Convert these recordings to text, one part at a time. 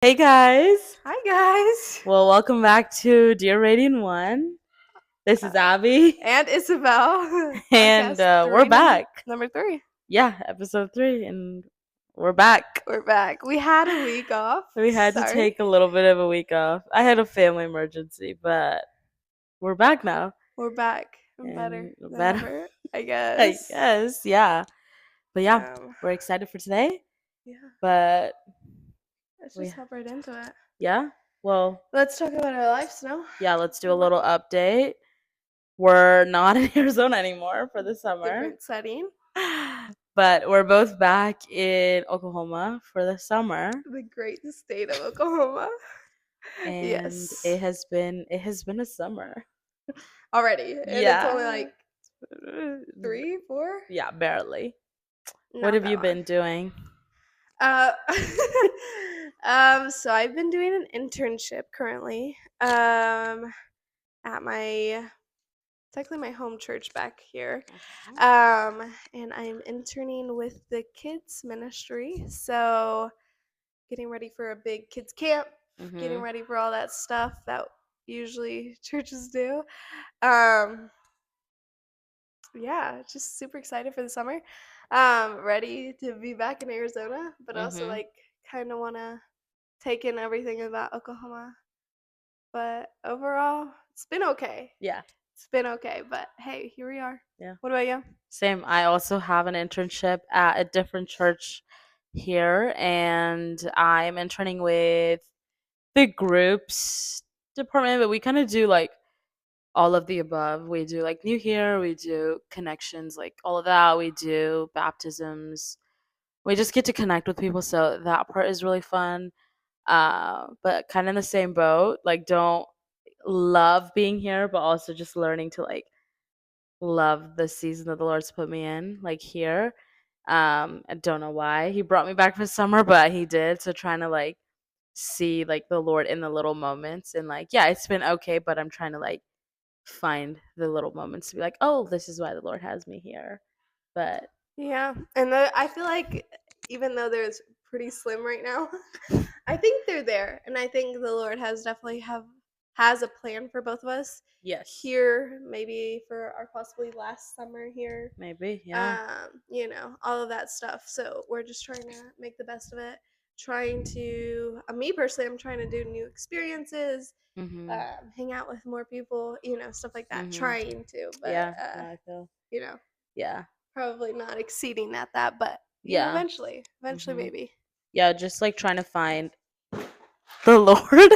Hey guys. Hi guys. Well, welcome back to Dear Radiant One. This is Abby, And Isabel. and Podcast we're three, back. number 3. Yeah, episode 3, and we're back. We're back. We had a week off. We had to Sorry. take a little bit of a week off. I had a family emergency, but we're back now, We're back. I'm better and than better, ever, I I guess. guess. Yeah, but yeah, Um, we're excited for today. yeah. But Let's we, just hop right into it. yeah, well, Let's talk about our lives now. yeah. Let's do a little update. We're not in Arizona anymore for the summer. Different setting. But we're both back in Oklahoma for the summer, The great state of Oklahoma. and Yes. it has been a summer. Already. And it's only Yeah. like 3, 4? Yeah, barely. What Not have that you long. been doing? Uh, so I've been doing an internship currently, at my technically my home church back here. And I'm interning with the kids ministry. So getting ready for a big kids camp, getting Mhm. ready for all that stuff that usually churches do. Um, yeah, just super excited for the summer. Ready to be back in Arizona, but also Mhm. like kind of want to take in everything about Oklahoma. But overall, it's been okay. Yeah. It's been okay. But hey, here we are. Yeah. What about you? Same. I also have an internship at a different church here, and I'm interning with the groups department, but we kind of do like all of the above. We do like new here, we do connections, like all of that. We do baptisms. We just get to connect with people, so that part is really fun. But kind of in the same boat. Like, don't love being here, but also just learning to like love the season that the Lord's put me in, like here. I don't know why He brought me back for summer, but He did. So trying to like see like the Lord in the little moments, and like yeah, it's been okay, but I'm trying to like find the little moments to be like, oh, this is why the Lord has me here. But Yeah, and I feel like even though there's pretty slim right now, I think they're there, and I think the Lord has definitely have has a plan for both of us yes, here. Maybe for our possibly last summer here, maybe, yeah. all of that stuff. So we're just trying to make the best of it. Trying to, me personally, I'm trying to do new experiences, Mhm. hang out with more people, stuff like that. Mhm. Trying to, but Yeah. No, I feel. you know, Yeah. probably not exceeding at that, but Yeah. eventually, Mhm. maybe. Yeah. Just like trying to find the Lord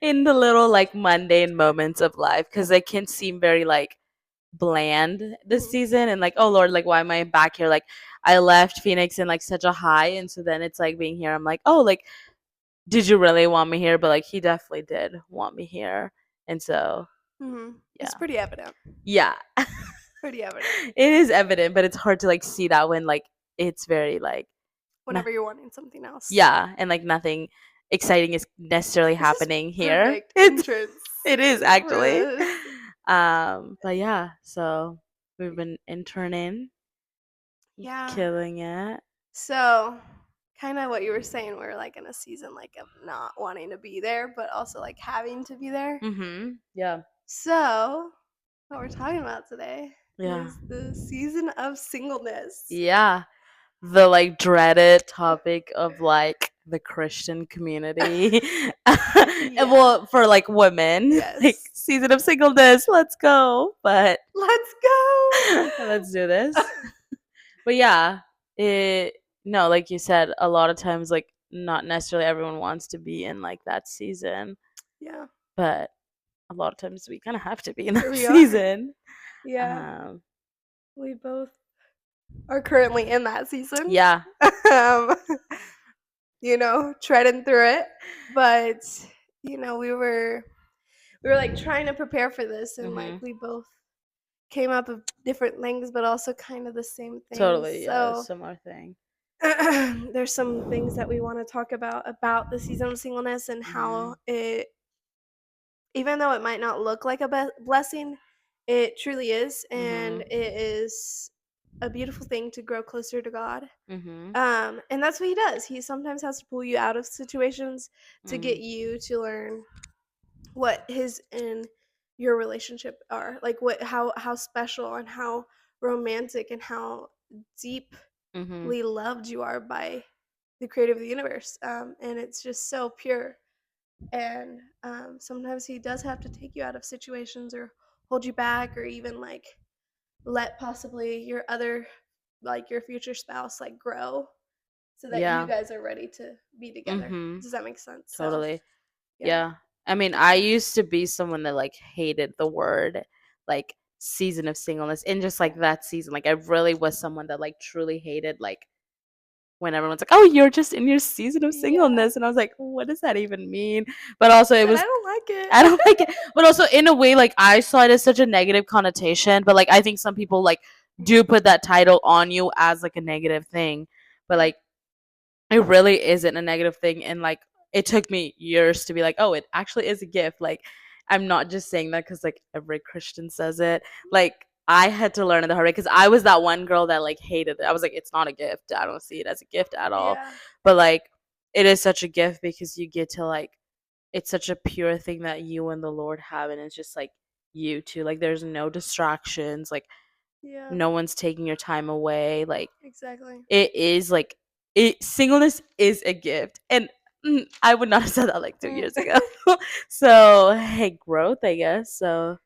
in the little like mundane moments of life, because they can seem very like bland this Hmm. season, and like, oh Lord, like why am I back here? Like I left Phoenix in like such a high, and so then it's like being here, I'm like, oh, like did you really want me here? But like He definitely did want me here, and so Hmm. yeah. It's pretty evident. Yeah. Pretty evident. It is evident, but it's hard to like see that when like it's very like no, Whenever you're wanting something else. yeah, and like nothing exciting is necessarily This is happening here. perfect It's entrance it is for actually. this. But yeah, so we've been interning, Yeah. killing it. So, kind of what you were saying, we're like in a season like of not wanting to be there, but also like having to be there. Yeah. So, what we're talking about today Yeah. is the season of singleness. Yeah. The like dreaded topic of like the Christian community. And Yeah. well, for like women, like Yes. season of singleness, let's go. But Let's go. let's do this. But yeah, it no, like you said, a lot of times like not necessarily everyone wants to be in like that season, Yeah. but a lot of times we kind of have to be in Here that we are. season. Yeah. Um, We both are currently in that season. yeah. um, treading through it. But, we were like trying to prepare for this, and like Mhm. we both came up with different things but also kind of the same things. Totally, yeah, So similar thing. there's some things that we want to talk about the season of singleness and how Mhm. it, even though it might not look like a blessing, it truly is, and Mhm. it is a beautiful thing to grow closer to God. Mhm. And that's what he does. He sometimes has to pull you out of situations to get Mm. you to learn what his and your relationship are. Like what how special and how romantic and how deeply Mhm. loved you are by the creator of the universe. And it's just so pure. And sometimes he does have to take you out of situations or hold you back or even like let possibly your other like your future spouse like grow so that you Yeah. guys are ready to be together. Mhm. Does that make sense? So, Totally. yeah. Yeah. I mean, I used to be someone that like hated the word like season of singleness in just like that season. Like I really was someone that like truly hated like when everyone's like, "Oh, you're just in your season of Yeah. singleness." And I was like, "What does that even mean?" But also I it said was I don't like I it. don't like it. But also in a way like I saw it as such a negative connotation, but like I think some people like do put that title on you as like a negative thing. But Yeah. like it really isn't a negative thing, and like it took me years to be like, oh, it actually is a gift. Like I'm not just saying that because like every Christian says it. Like I had to learn it the hard way because I was that one girl that like hated it. I was like, it's not a gift. I don't see it as a gift at all. Yeah. But like it is such a gift because you get to like it's such a pure thing that you and the Lord have, and it's just like you two. Like there's no distractions. Like Yeah. no one's taking your time away. Like Exactly. it is like it singleness is a gift. And I would not have said that like 2 years Mm. ago. So hey, growth, I guess. So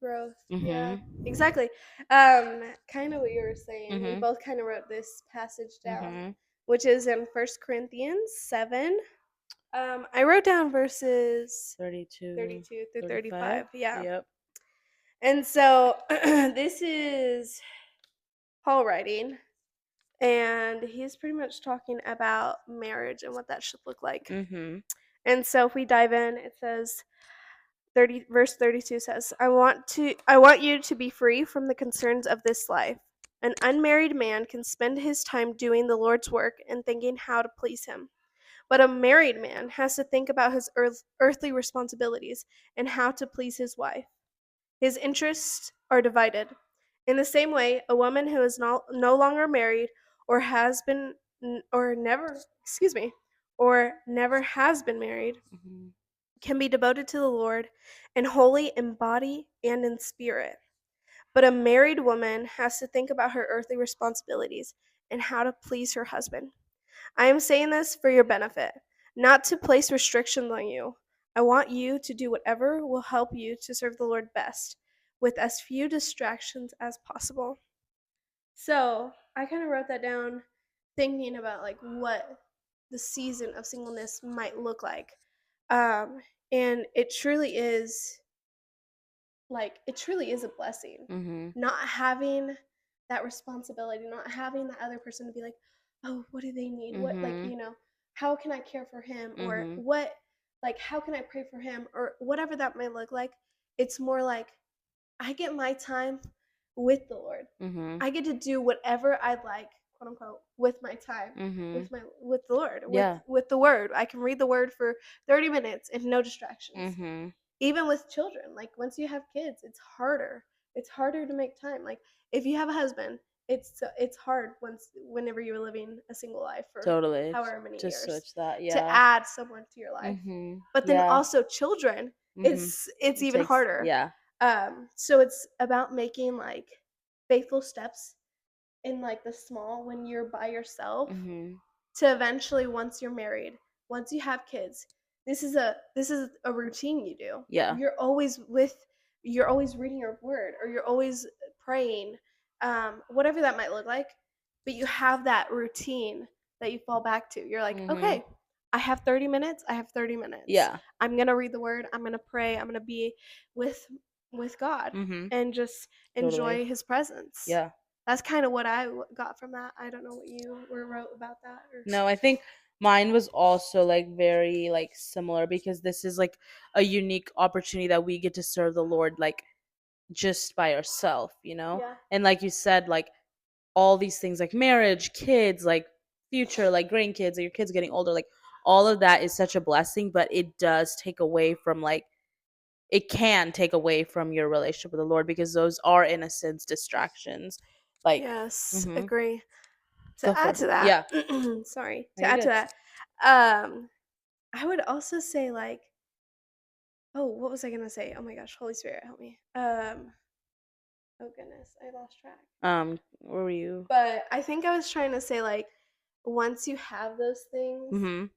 Growth. Yeah. mhm. Exactly. Kind of what you were saying. We Mhm. both kind of wrote this passage down, Mhm. which is in First Corinthians 7. I wrote down verses 32, 32 through 35. 35. Yeah. Yep. And so this is Paul writing, and he's pretty much talking about marriage and what that should look like. Mhm. And so if we dive in, it says 30 verse 32 says, I want you to be free from the concerns of this life. An unmarried man can spend his time doing the Lord's work and thinking how to please him. But a married man has to think about his earthly responsibilities and how to please his wife. His interests are divided. In the same way, a woman who is no longer married or has been or never, excuse me, or never has been married Mhm. can be devoted to the Lord and holy in body and in spirit. But a married woman has to think about her earthly responsibilities and how to please her husband. I am saying this for your benefit, not to place restrictions on you. I want you to do whatever will help you to serve the Lord best, with as few distractions as possible. So I kind of wrote that down thinking about like what the season of singleness might look like. Um, and it truly is a blessing. Mhm. Not having that responsibility, not having that other person to be like, "Oh, what do they need? What like, Mhm. how can I care for him or Mhm. what like how can I pray for him or whatever that might look like." It's more like I get my time with the Lord. Mhm. I get to do whatever I like, quote unquote, with my time, Mhm. with the Lord, Yeah. with the word. I can read the word for 30 minutes and no distractions. Mhm. Even with children, like once you have kids, it's harder. It's harder to make time. Like if you have a husband, it's hard whenever you're living a single life for Totally. however many To years switch that. to Yeah. add someone to your life. Mhm. But then Yeah. also children, Mhm. it's It even takes harder. yeah. So it's about making like faithful steps in like the small when you're by yourself Mhm. to eventually once you're married, once you have kids, this is a routine you do. Yeah. You're always reading your word or you're always praying, whatever that might look like. But you have that routine that you fall back to. You're like, Mhm. okay, I have 30 minutes. I have 30 minutes. Yeah. I'm gonna read the word. I'm gonna pray. I'm gonna be with God Mhm. and just Totally. enjoy His presence. Yeah. That's kind of what I got from that. I don't know what you wrote about that or. No, I think mine was also like very like similar because this is like a unique opportunity that we get to serve the Lord like just by ourselves, you know? Yeah. And like you said, like all these things like marriage, kids, like future, like grandkids, or your kids getting older, like all of that is such a blessing, but it does take away from like it can take away from your relationship with the Lord because those are in a sense distractions. Like, Yes, mhm. agree. Go To for add it. to that, Yeah. sorry, No, to you're add to good. that, I would also say, like, oh, what was I gonna say? Oh my gosh, Holy Spirit, help me. Oh goodness, I lost track. Where were you? But I think I was trying to say, like, once you have those things, Mhm.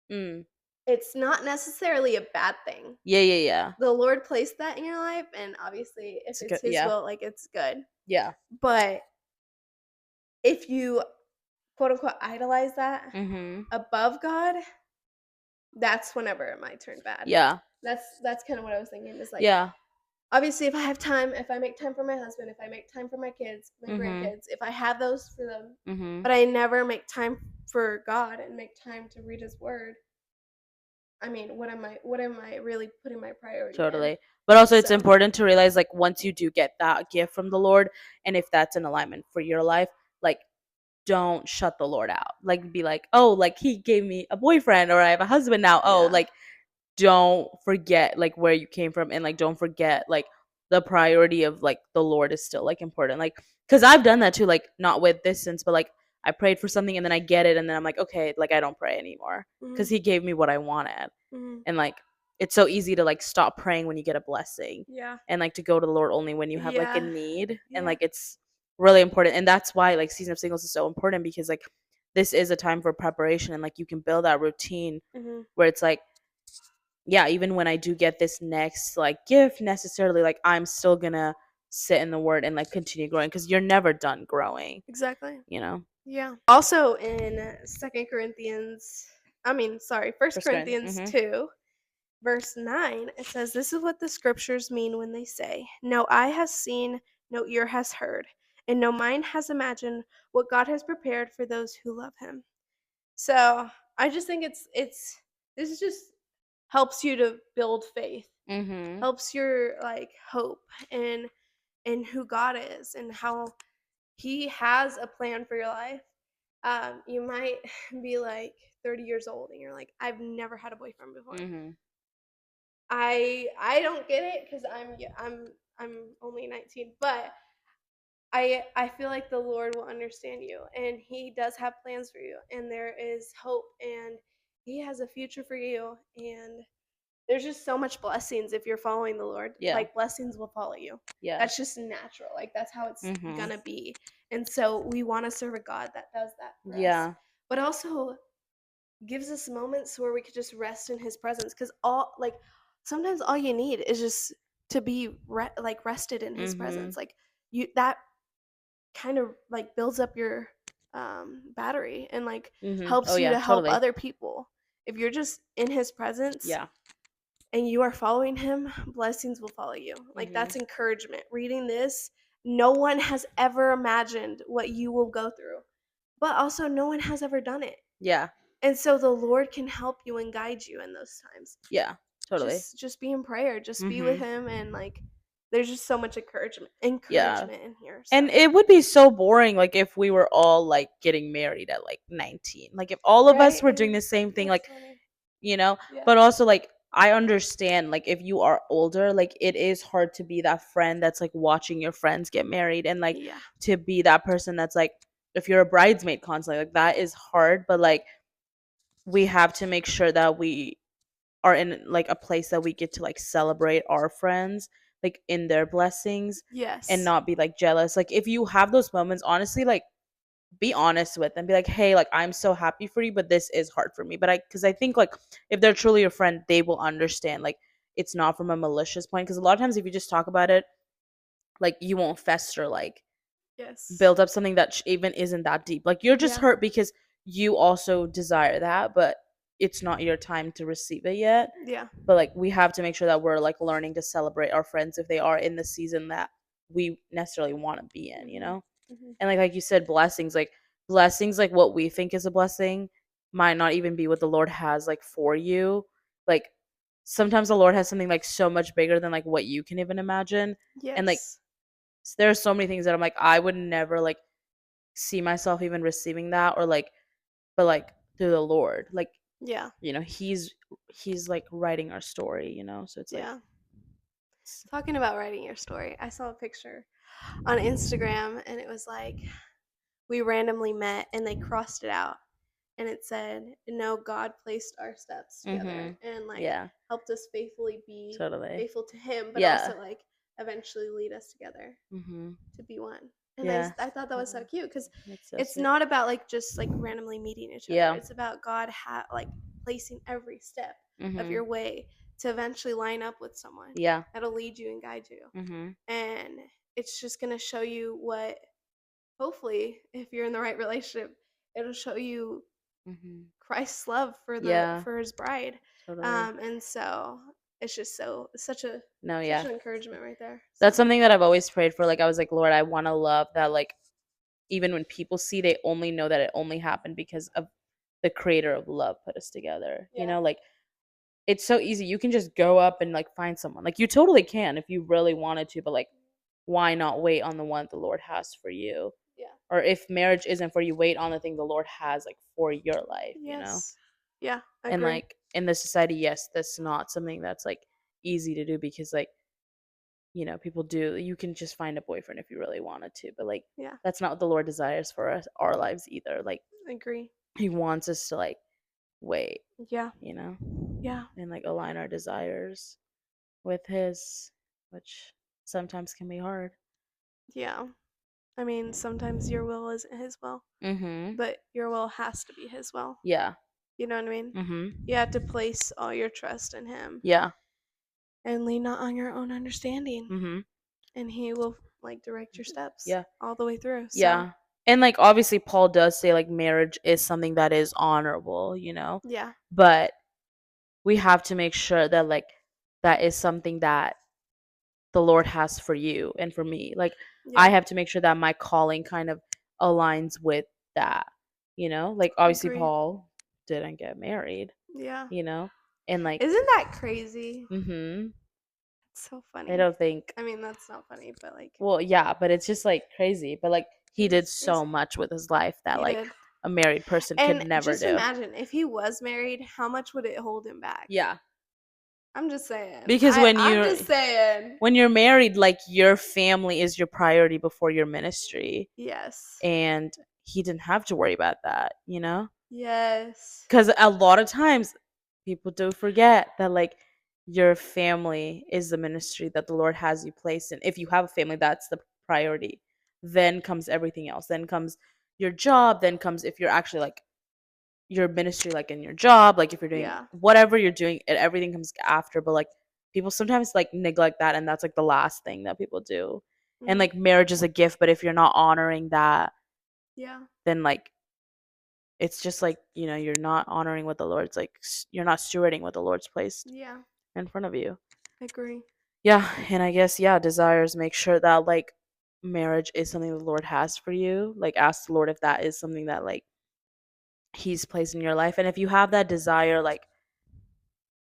Mm. it's not necessarily a bad thing. Yeah, yeah, yeah. The Lord placed that in your life, and obviously, if It's good. it's His Yeah. will, like, it's good. Yeah. But if you quote unquote idolize that Mhm. above God, that's whenever it might turn bad. Yeah. That's kind of what I was thinking. Is like, Yeah. obviously, if I have time, if I make time for my husband, if I make time for my kids, my Mhm. grandkids, if I have those for them, Mhm. but I never make time for God and make time to read His Word, I mean, what am I really putting my priority in? Totally. But also it's So, important to realize like once you do get that gift from the Lord and if that's in alignment for your life, like don't shut the Lord out. Like be like, "Oh, like he gave me a boyfriend or I have a husband now." Oh, yeah. like don't forget like where you came from and like don't forget like the priority of like the Lord is still like important. Like cuz I've done that too, like not with distance, but like I prayed for something and then I get it and then I'm like, "Okay, like I don't pray anymore." Cuz Mhm. he gave me what I wanted. Mhm. And like it's so easy to like stop praying when you get a blessing Yeah. and like to go to the Lord only when you have like a Yeah. need and Yeah. like it's really important and that's why like season of singles is so important because like this is a time for preparation and like you can build that routine Mhm. where it's like yeah, even when I do get this next like gift necessarily, like I'm still gonna sit in the word and like continue growing because you're never done growing, Exactly. you know? Yeah. Also in Second Corinthians, I mean, sorry, First First grade. Corinthians 2, verse 9, it says, "This is what the scriptures mean when they say, 'No eye has seen, no ear has heard, and no mind has imagined what God has prepared for those who love him.'" So, I just think it's this is just helps you to build faith, Mhm. helps your like hope in who God is and how He has a plan for your life. You might be like 30 years old and you're like, I've never had a boyfriend before. Mhm. I don't get it because I'm only 19, but I feel like the Lord will understand you and He does have plans for you and there is hope and He has a future for you and there's just so much blessings if you're following the Lord. Yeah. Like blessings will follow you. Yeah. That's just natural. Like that's how it's Mhm. gonna be. And so we want to serve a God that does that for us. Yeah. But also gives us moments where we could just rest in his presence cuz all like sometimes all you need is just to be like rested in his Mhm. presence. Like you that kind of like builds up your battery and like Mhm. Oh helps you yeah, to help totally. other people. If you're just in his presence, Yeah. and you are following him, blessings will follow you. Like Mhm. that's encouragement. Reading this, no one has ever imagined what you will go through, but also no one has ever done it. Yeah. And so the Lord can help you and guide you in those times. Yeah. Totally. Just be in prayer, just be with Mhm. him and like there's just so much Yeah. encouragement in here. And So, it would be so boring like if we were all like getting married at like 19. Like if all of us right? were doing the same thing That's like, funny. you know, Yeah. but also like I understand like if you are older, like it is hard to be that friend that's like watching your friends get married and like Yeah. to be that person that's like if you're a bridesmaid constantly, like that is hard, but like we have to make sure that we are in like a place that we get to like celebrate our friends like in their blessings and Yes. not be like jealous. Like if you have those moments, honestly, like be honest with them. Be like, hey, like I'm so happy for you, but this is hard for me. But I think like if they're truly your friend, they will understand. Like it's not from a malicious point. Because a lot of times if you just talk about it, like you won't fester like Yes. build up something that even isn't that deep. Like you're just Yeah. hurt because you also desire that, but it's not your time to receive it yet. Yeah. But like we have to make sure that we're like learning to celebrate our friends if they are in the season that we necessarily want to be in, you Mhm. know? Mhm. And like you said, blessings like what we think is a blessing might not even be what the Lord has like for you. Like sometimes the Lord has something like so much bigger than like what you can even imagine. And like Yes. there are so many things that I'm like I would never like see myself even receiving that or like but like through the Lord. Like, Yeah. you know, he's like writing our story, you know? So it's like Yeah. it's, Talking about writing your story, I saw a picture. on Instagram, and it was like we randomly met and they crossed it out, and it said, "No, God placed our steps together Mhm. and like Yeah. helped us faithfully be Totally. faithful to Him, but Yeah. also like eventually lead us together Mhm. to be one." And Yeah. I thought that was so cute because That's so it's sweet. not about like just like randomly meeting each other. Yeah. It's about God like placing every step of Mhm. your way to eventually line up with someone Yeah. that'll lead you and guide you. Mhm. And it's just gonna show you what, hopefully, if you're in the right relationship, it'll show you Mhm. Christ's love Yeah. for His bride. Totally. And so it's just No, such yeah. an encouragement right there. That's So something that I've always prayed for. Like I was like, Lord, I want to love that like even when people see they only know that it only happened because of the creator of love put us together. yeah, Like it's so easy. You can just go up and like find someone. Like you totally can if you really wanted to, but like why not wait on the one the Lord has for you? yeah, Or if marriage isn't for you, wait on the thing the Lord has like for your life. yes, yeah, And agree. like in this society, yes, that's not something that's like easy to do because like, people do you can just find a boyfriend if you really wanted to, but like Yeah, that's not what the Lord desires for us our lives either. Like agree. he wants us to like wait, Yeah, you know, yeah, and like align our desires with his, which sometimes can be hard. yeah. I mean, sometimes your will isn't His will, Mhm. but your will has to be His will. Yeah. You know what I mean? You Mhm. have to place all your trust in Him Yeah. and lean not on your own understanding, Mhm. and He will like direct your steps Yeah. all the way through. So, Yeah. And like obviously Paul does say like marriage is something that is honorable. yeah, But we have to make sure that like that is something that the Lord has for you and for me. Like I yeah, have to make sure that my calling kind of aligns with that. Like obviously agree. Paul didn't get married, Yeah. you know? And like Isn't that crazy? mhm. It's so I funny. don't think I mean, that's not funny, but like, well, yeah, but it's just like crazy. But like he it did is so crazy. much with his life that He like did. a married person could And never just do. imagine if he was married, how much would it hold him back? Yeah. I'm just saying. Because when I'm you're just saying. when you're married, like your family is your priority before your ministry. Yes. And he didn't have to worry about that. Yes. Because a lot of times people do forget that like your family is the ministry that the Lord has you placed in. If you have a family, that's the priority. Then comes everything else. Then comes your job. Then comes if you're actually like your ministry, like in your job, like if you're doing Yeah. whatever you're doing, and everything comes after. But like people sometimes like neglect that, and that's like the last thing that people do. And Mm. like marriage is a gift, but if you're not honoring that, Yeah. then like it's just like you're not honoring what the Lord's like you're not stewarding what the Lord's placed Yeah. in front of you. Agree. Yeah. And I guess desires make sure that like marriage is something the Lord has for you. Like ask the Lord if that is something that like he's placed in your life, and if you have that desire, like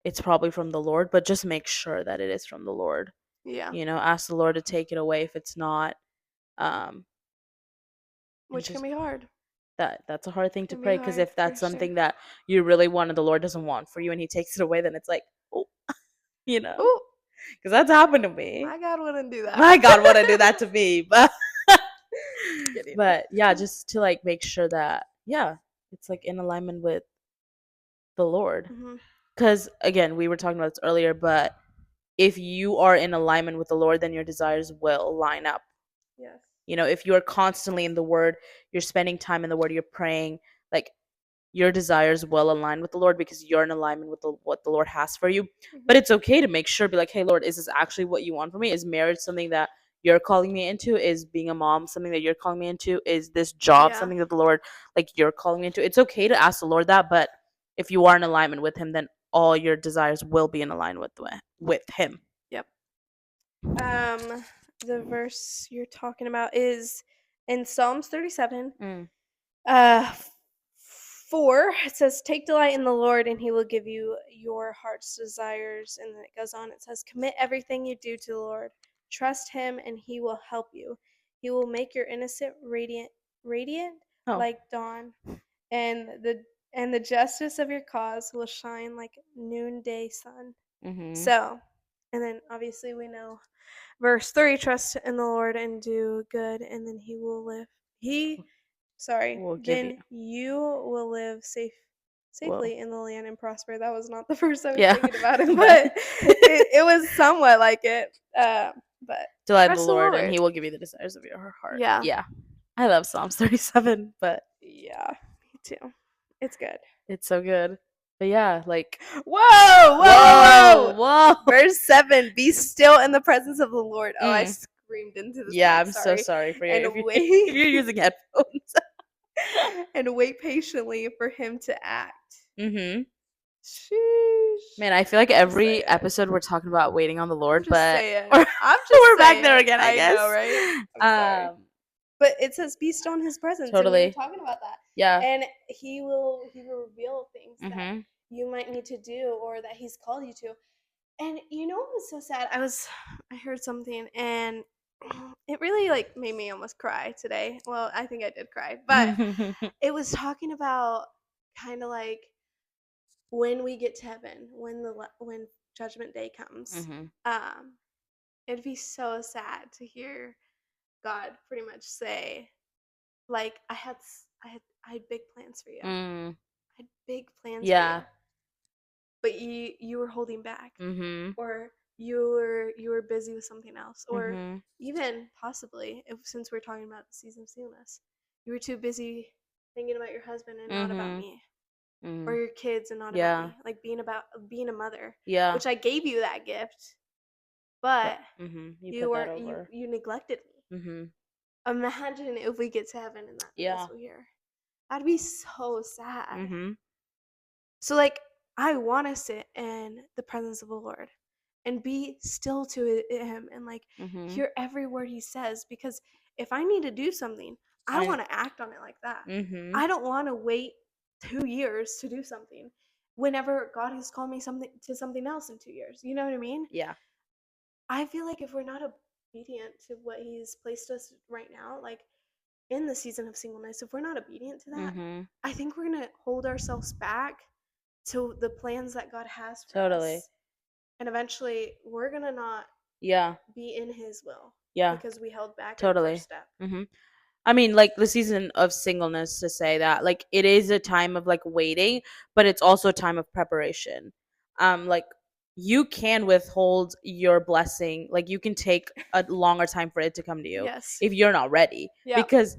it's probably from the Lord, but just make sure that it is from the Lord. Yeah. Ask the Lord to take it away if it's not. um and Which can just be hard. that's a hard thing to Can be pray, because hard if for that's sure. something that you really want and the Lord doesn't want for you and he takes it away, then it's like, oh, you know Oh, because that's happened to me. my God wouldn't do that. My God want to do that to me, but Just kidding. but yeah, just to like make sure that it's like in alignment with the Lord. Hmm. Because again, we were talking about this earlier, but if you are in alignment with the Lord, then your desires will line up. Yes. If you are constantly in the Word, you're spending time in the Word, you're praying, like your desires will align with the Lord because you're in alignment with what the Lord has for you. But Hmm. it's okay to make sure, be like, hey, Lord, is this actually what you want for me? Is marriage something that you're calling me into? Is being a mom something that you're calling me into? Is this job Yeah. something that the Lord, like, you're calling me into? It's okay to ask the Lord that, but if you are in alignment with Him, then all your desires will be in alignment with Him. Yep. Um, the verse you're talking about is in Psalms 37. Mm. Uh, 4. It says, "Take delight in the Lord, and He will give you your heart's desires." And then it goes on. It says, "Commit everything you do to the Lord. Trust Him, and He will help you. He will make your innocent radiant Oh. like dawn, and the justice of your cause will shine like noonday sun." Mm-hmm. So And then obviously we know verse 3, trust in the Lord and do good, and then he will live. He, sorry, We'll give you. then you will live Whoa. safely in the land and prosper. That was not the verse I was Yeah. thinking about, it, But but it was somewhat like it. But delight in the trust the Lord and Lord. he will give you the desires of your heart. Yeah. Yeah. I love Psalms 37, but Yeah, me too. It's good. it's so good. But yeah, like Whoa, whoa, whoa, whoa. whoa. Verse 7, be still in the presence of the Lord. Oh, I Mm. screamed into this Yeah, mic, I'm so sorry. sorry for you And if you if wait you're using headphones. and wait patiently for him to act. Mhm. Sheesh. Man, I feel like I'm just every saying. episode we're talking about waiting on the I'm Lord, just but saying. we're, I'm just we're back there saying. again, I I guess. know, right? I'm sorry. But it says be still in his presence, and we were Totally. talking about that. Yeah. And he will reveal things that Mhm. you might need to do or that he's called you to. And you know what was so sad? I heard something and it really like made me almost cry today. Well, I think I did cry, but it was talking about kind of like when we get to heaven, when judgment day comes. Mhm. Um it'd be so sad to hear God pretty much say like I had big plans for you. I Mm. had big plans for Yeah. you. But you were holding back, Mhm. or you were busy with something else, or Mhm. even possibly if since we're talking about the season of singleness, you were too busy thinking about your husband and not about Mhm. me, or Mhm. your kids and not about Yeah. me, like being a mother, Yeah. which I gave you that gift, But but you you put that were you over. you neglected me. Mhm. Imagine if we get to heaven and that's Yeah. what we hear. That'd be so sad. Mhm. So, like, I want to sit in the presence of the Lord and be still to Him and, like, Mhm. hear every word He says. Because if I need to do something, I I want to act on it like that. Mhm. I don't want to wait 2 years to do something whenever God has called me something else in 2 years. You know what I mean? Yeah. I feel like if we're not obedient to what He's placed us right now, like in the season of singleness, if we're not obedient to that, Mhm. I think we're gonna hold ourselves back to the plans that God has for Totally. us. And eventually we're gonna not Yeah. be in his will Yeah. because we held back in the first Totally. step. Mhm. I mean, like the season of singleness to say that, like it is a time of like waiting, but it's also a time of preparation. Like you can withhold your blessing, like you can take a longer time for it to come to you Yes. if you're not ready. Yep. Because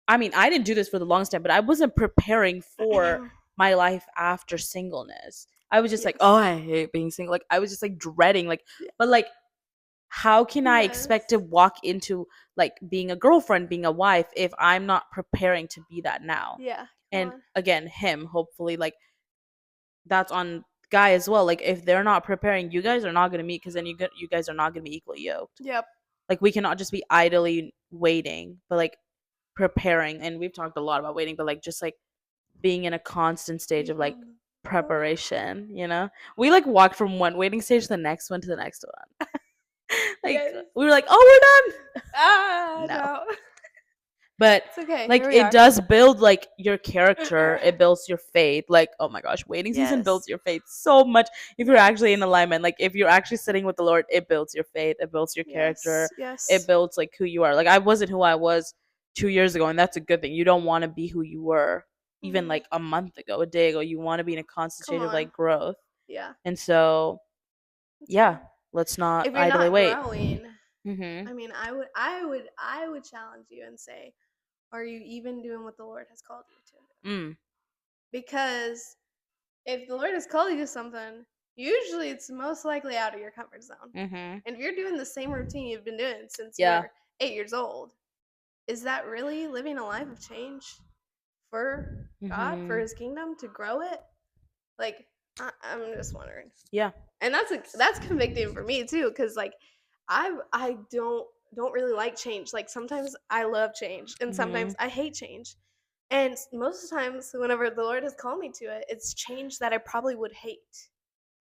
I mean, I didn't do this for the longest time, but I wasn't preparing for my life after singleness. I was just like, oh, Yes. I hate being single. Like I was just like dreading, like, Yeah. but like how can I expect to Yes. walk into like being a girlfriend, being a wife if I'm not preparing to be that now? Yeah. Come And on. again, him, hopefully, like that's on guy as well. Like if they're not preparing, you guys are not gonna meet because then you guys are not gonna be equally yoked. Yep. Like we cannot just be idly waiting, but like preparing. And we've talked a lot about waiting, but like just like being in a constant stage Wait of like on the Lord. preparation. We like walked from one waiting stage to the next one to the next one. Like Yes. we were like, oh, we're Ah, done. No, no. but It's okay. like Here we it are. does build like your character, it builds your faith. Like oh my gosh, waiting season builds Yes. your faith so much if you're actually in Yes. alignment. Like if you're actually sitting with the Lord, it builds your faith, it builds your character, Yes. it Yes. builds like who you are. Like I wasn't who I was 2 years ago, and that's a good thing. You don't want to be who you were even Mm. like a month ago, a day ago. You want to be in a constant Come state of on. like growth. Yeah. And so That's yeah, right. let's not If you're idly not wait. growing, Mm-hmm. I mean, I would challenge you and say, are you even doing what the Lord has called you to? Mm. Because if the Lord has called you to something, usually it's most likely out of your comfort zone. Mm-hmm. And if you're doing the same routine you've been doing since you Yeah. were 8 years old, is that really living a life of change for God, for Mm-hmm. His kingdom, to grow it? Like, I'm just wondering. Yeah. And that's convicting for me too, because like I don't really like change. Like sometimes I love change and Mm-hmm. sometimes I hate change. And most of the times whenever the Lord has called me to it, it's change that I probably would hate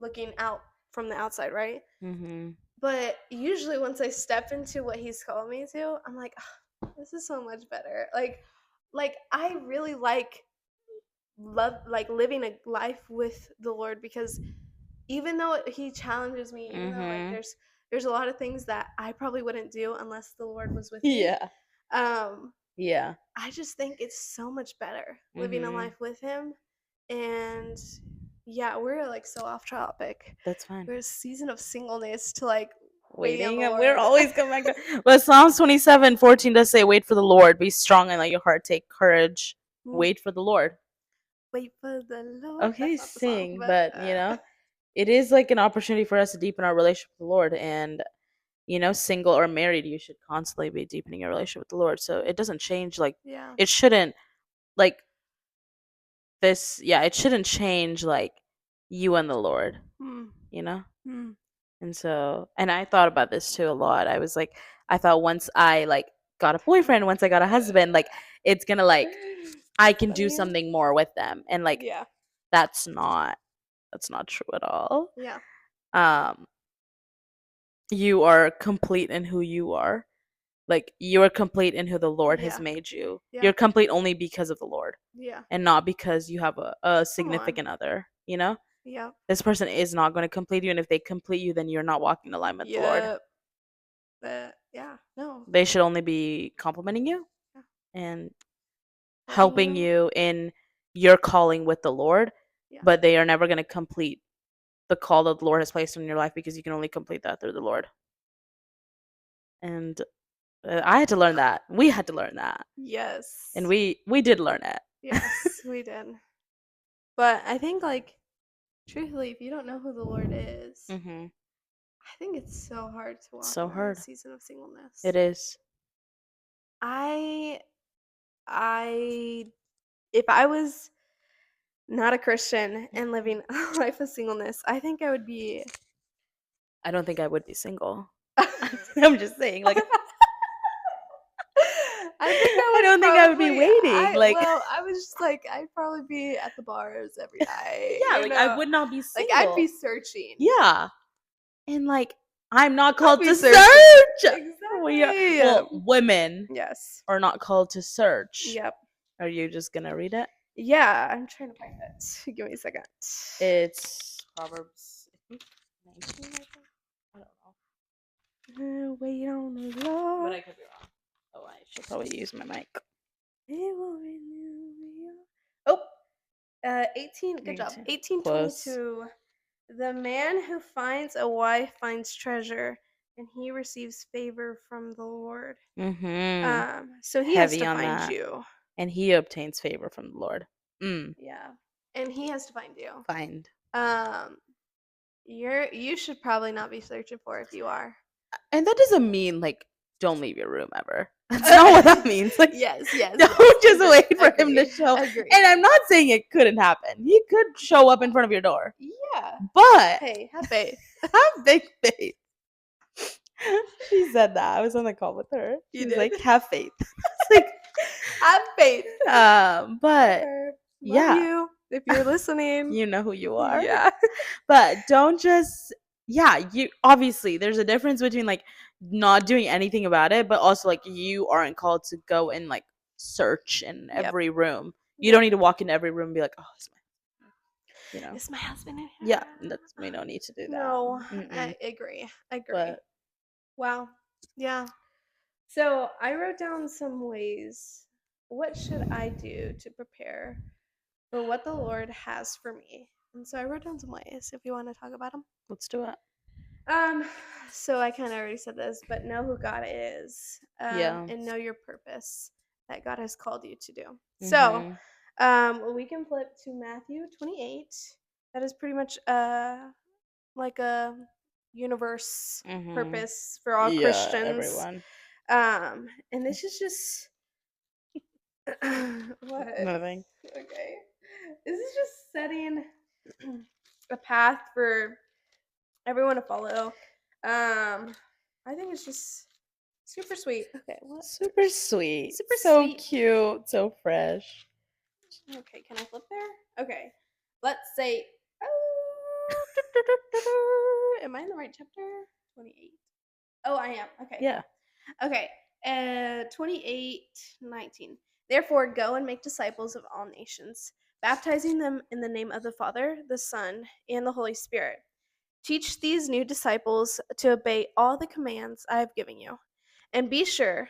looking out from the outside, right? Mm-hmm. But usually once I step into what he's called me to, I'm like, "Ah, this is so much better. Like I really like love like living a life with the Lord because even though he challenges me, even though like Mhm. there's a lot of things that I probably wouldn't do unless the Lord was with me. Yeah. Um, Yeah. I just think it's so much better living a Mhm. life with him. And yeah, we're like so off topic. That's fine. We're a season of singleness to like waiting on the Waiting, and we're Lord. always coming back to. But Psalms 27:14 does say, "Wait for the Lord. Be strong and let your heart take courage. Mm, Wait for the Lord." wait for the Lord. Okay, That's not the song, sing, but but it is like an opportunity for us to deepen our relationship with the Lord. And single or married, you should constantly be deepening your relationship with the Lord. So it doesn't change. Like yeah. it shouldn't like this. Yeah, it shouldn't change like you and the Lord. Mm, You know. mm. And so, and I thought about this too a lot. I was like, I thought once I like got a boyfriend, once I got a husband, like it's gonna like I That's can do funny. something more with them, and like Yeah. that's not that's not true at all. Yeah. Um, you are complete in who you are. Like you are complete in who the Lord has Yeah. made you. Yeah. You're complete only because of the Lord, Yeah. and not because you have a Come on. significant other. You know, Yeah. this person is not going to complete you, and if they complete you, then you're not walking in alignment with the Lord. Yeah. Yeah. No. They should only be complimenting you Yeah. and Helping helping you. you in your calling with the Lord, Yeah. but they are never going to complete the call that the Lord has placed in your life because you can only complete that through the Lord. And I had to learn that. We had to learn that. And Yes. we did learn it. Yes, we did. But I think like truthfully, if you don't know who the Lord is, Mhm. I think it's so hard to It's walk so in a hard. season of singleness. It is. I I if I was not a Christian and living a life of singleness, I think I would be I don't think I would be single. I'm just saying like I think I I would don't think I would be probably waiting like I was just like I'd probably be at the bars every night, yeah, like I would not be Like I'd be single. searching. Yeah. And like I'm not I'd called be to searching. search. We are Exactly. well, women Yes. are not called to search. Yep. Are you just gonna read it? Yeah, I'm trying to find it. Give me a second. It's Proverbs, I think, 19, I think. I don't Wait on the know. But Lord. I could be wrong. Oh, I should probably use my mic. It will renew your- Oh, 18. Good job. 18. Close. 1822. The man who finds a wife finds treasure, and he receives favor from the Lord. Mm-hmm. So he has Heavy to on find that. you. And he obtains favor from the Lord. Yeah, and he has to find you. Find. Um, you should probably not be searching for if you are. And that doesn't mean like don't leave your room ever. That's not what that means. Like Yes, yes, yes. don't just Agree, wait for him to agree, show. agree. And I'm not saying it couldn't happen. He could show up in front of your door. Yeah. But Hey, have faith. have big faith. She said that. I was on the call with her. She You was did. like, have faith. It's like Have faith. but Love yeah, you if you're listening. you know who you are. Yeah. But don't just yeah, you obviously there's a difference between like not doing anything about it, but also like you aren't called to go and like search in Yep. every room. You don't Yep. need to walk in every room and be like, oh, it's my. Is my husband in Yeah, here? that's we don't need to do that. No, Mm-mm. I agree. I agree. But Wow. Yeah. So I wrote down some ways. What should I do to prepare for what the Lord has for me? And so I wrote down some ways if you want to talk about them. let's do it. Um, so I kind of already said this, but know who God is, Yeah. and know your purpose that God has called you to do. So, Mhm. we can flip to Matthew 28. That is pretty much like a universe Mhm. purpose for all Yeah, Christians. everyone. And this is just what? Nothing. Okay. This is just setting a path for everyone to follow. I think it's just super sweet. Okay, what? Super sweet. Super So sweet. cute. So fresh. Okay, can I flip there? Okay, let's say. Am I in the right chapter? 28. Oh, I am. Okay, Yeah. cool. Okay, 28:19. Therefore, go and make disciples of all nations, baptizing them in the name of the Father, the Son, and the Holy Spirit, Teach these new disciples to obey all the commands I have given you. And be sure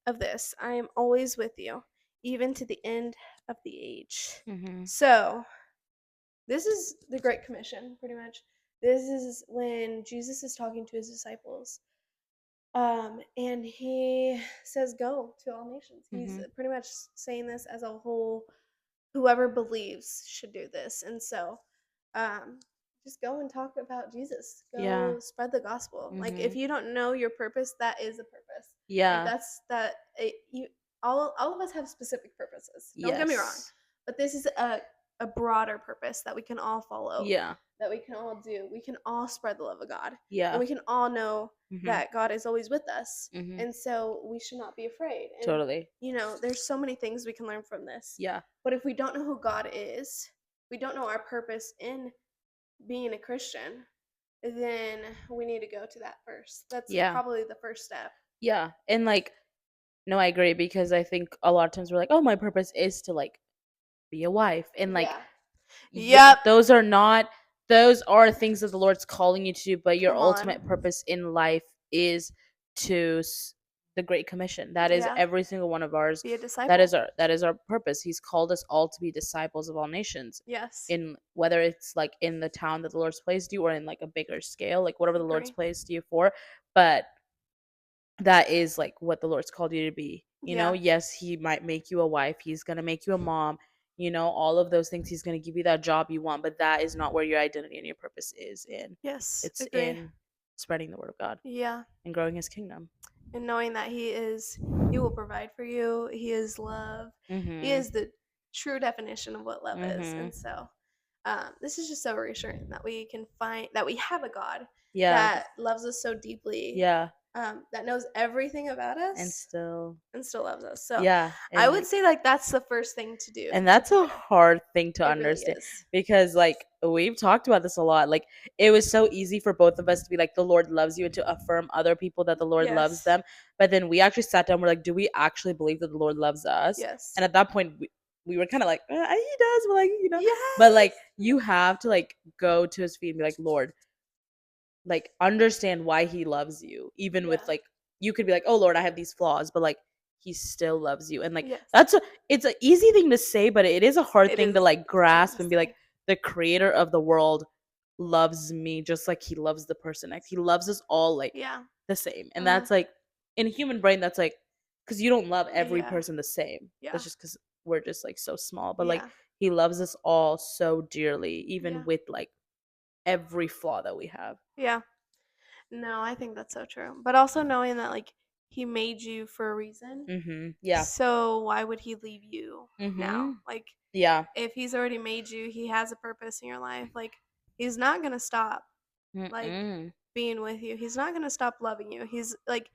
of this, I am always with you, even to the end of the age. Mhm. So, this is the Great Commission, pretty much. This is when Jesus is talking to his disciples. And he says, "Go to all nations." He's Mhm. pretty much saying this as a whole. Whoever believes should do this, and so, um, just go and talk about Jesus. Yeah. Go spread the gospel. Like if Mhm. you don't know your purpose, that is a purpose. Like Yeah. that's that. You all of us have specific purposes. Don't get me wrong, Yes. but this is a broader purpose that we can all follow, Yeah. that we can all do. We can all spread the love of God, and Yeah. we can all know Mhm. that God is always with us, Mhm. and so we should not be afraid. And Totally. there's so many things we can learn from this. Yeah. But if we don't know who God is, we don't know our purpose in being a Christian, then we need to go to that first. That's Yeah. probably the first step. Yeah. And like no, I agree because I think a lot of times we're like, "Oh, my purpose is to like be a wife." And like Yeah. Yep. those are not those are things that the Lord's calling you to do, but your Come ultimate on. purpose in life is to the Great Commission. That is Yeah. every single one of ours. Be a That disciple. is our purpose. He's called us all to be disciples of all nations. Yes. In whether it's like in the town that the Lord's placed you or in like a bigger scale, like whatever the Lord's Agree. placed you for, but that is like what the Lord's called you to be. Yeah. Yes, he might make you a wife, he's going to make you a mom, all of those things. He's going to give you that job you want, but that is not where your identity and your purpose is in. Yes. It's Agree. in spreading the word of God Yeah. and growing his kingdom. And knowing that he will provide for you. He is love. He Mhm. is the true definition of what love is. And Mhm. so, this is just so reassuring that we can find that we have a God Yeah. that loves us so deeply, Yeah. that knows everything about And us still and still loves us. So yeah, I and would like say like that's the first thing to do and to that's a pray. hard thing to It really understand is. because like we've talked about this a lot. Like it was so easy for both of us to be like the Lord loves you and to affirm other people that the Lord loves Yes. them. But then we actually sat down, we're like, do we actually believe that the Lord loves us? Yes. And at that point we were kind of like, he does, but like. But Yes. like you have to like go to his feet and be like, Lord, like understand why he loves you, even with Yeah. like you could be like, oh Lord, I have these flaws, but like he still loves you. And like Yes. it's an easy thing to say, but it is a hard It thing to is like difficult grasp to and be like, say. the creator of the world loves me just like he loves the person next. He loves us all like Yeah. the same. And Uh-huh. that's like in a human brain, that's like because you don't love every Yeah. person the same. Yeah. That's just because we're just like so small. But like Yeah. he loves us all so dearly, even Yeah. with like every flaw that we have. Yeah. No, I think that's so true. But also knowing that like he made you for a reason. Yeah. So why would he leave you now? Like Yeah. if he's already made you, he has a purpose in your life. Like he's not going to stop like Mm-mm. being with you. He's not going to stop loving you. He's like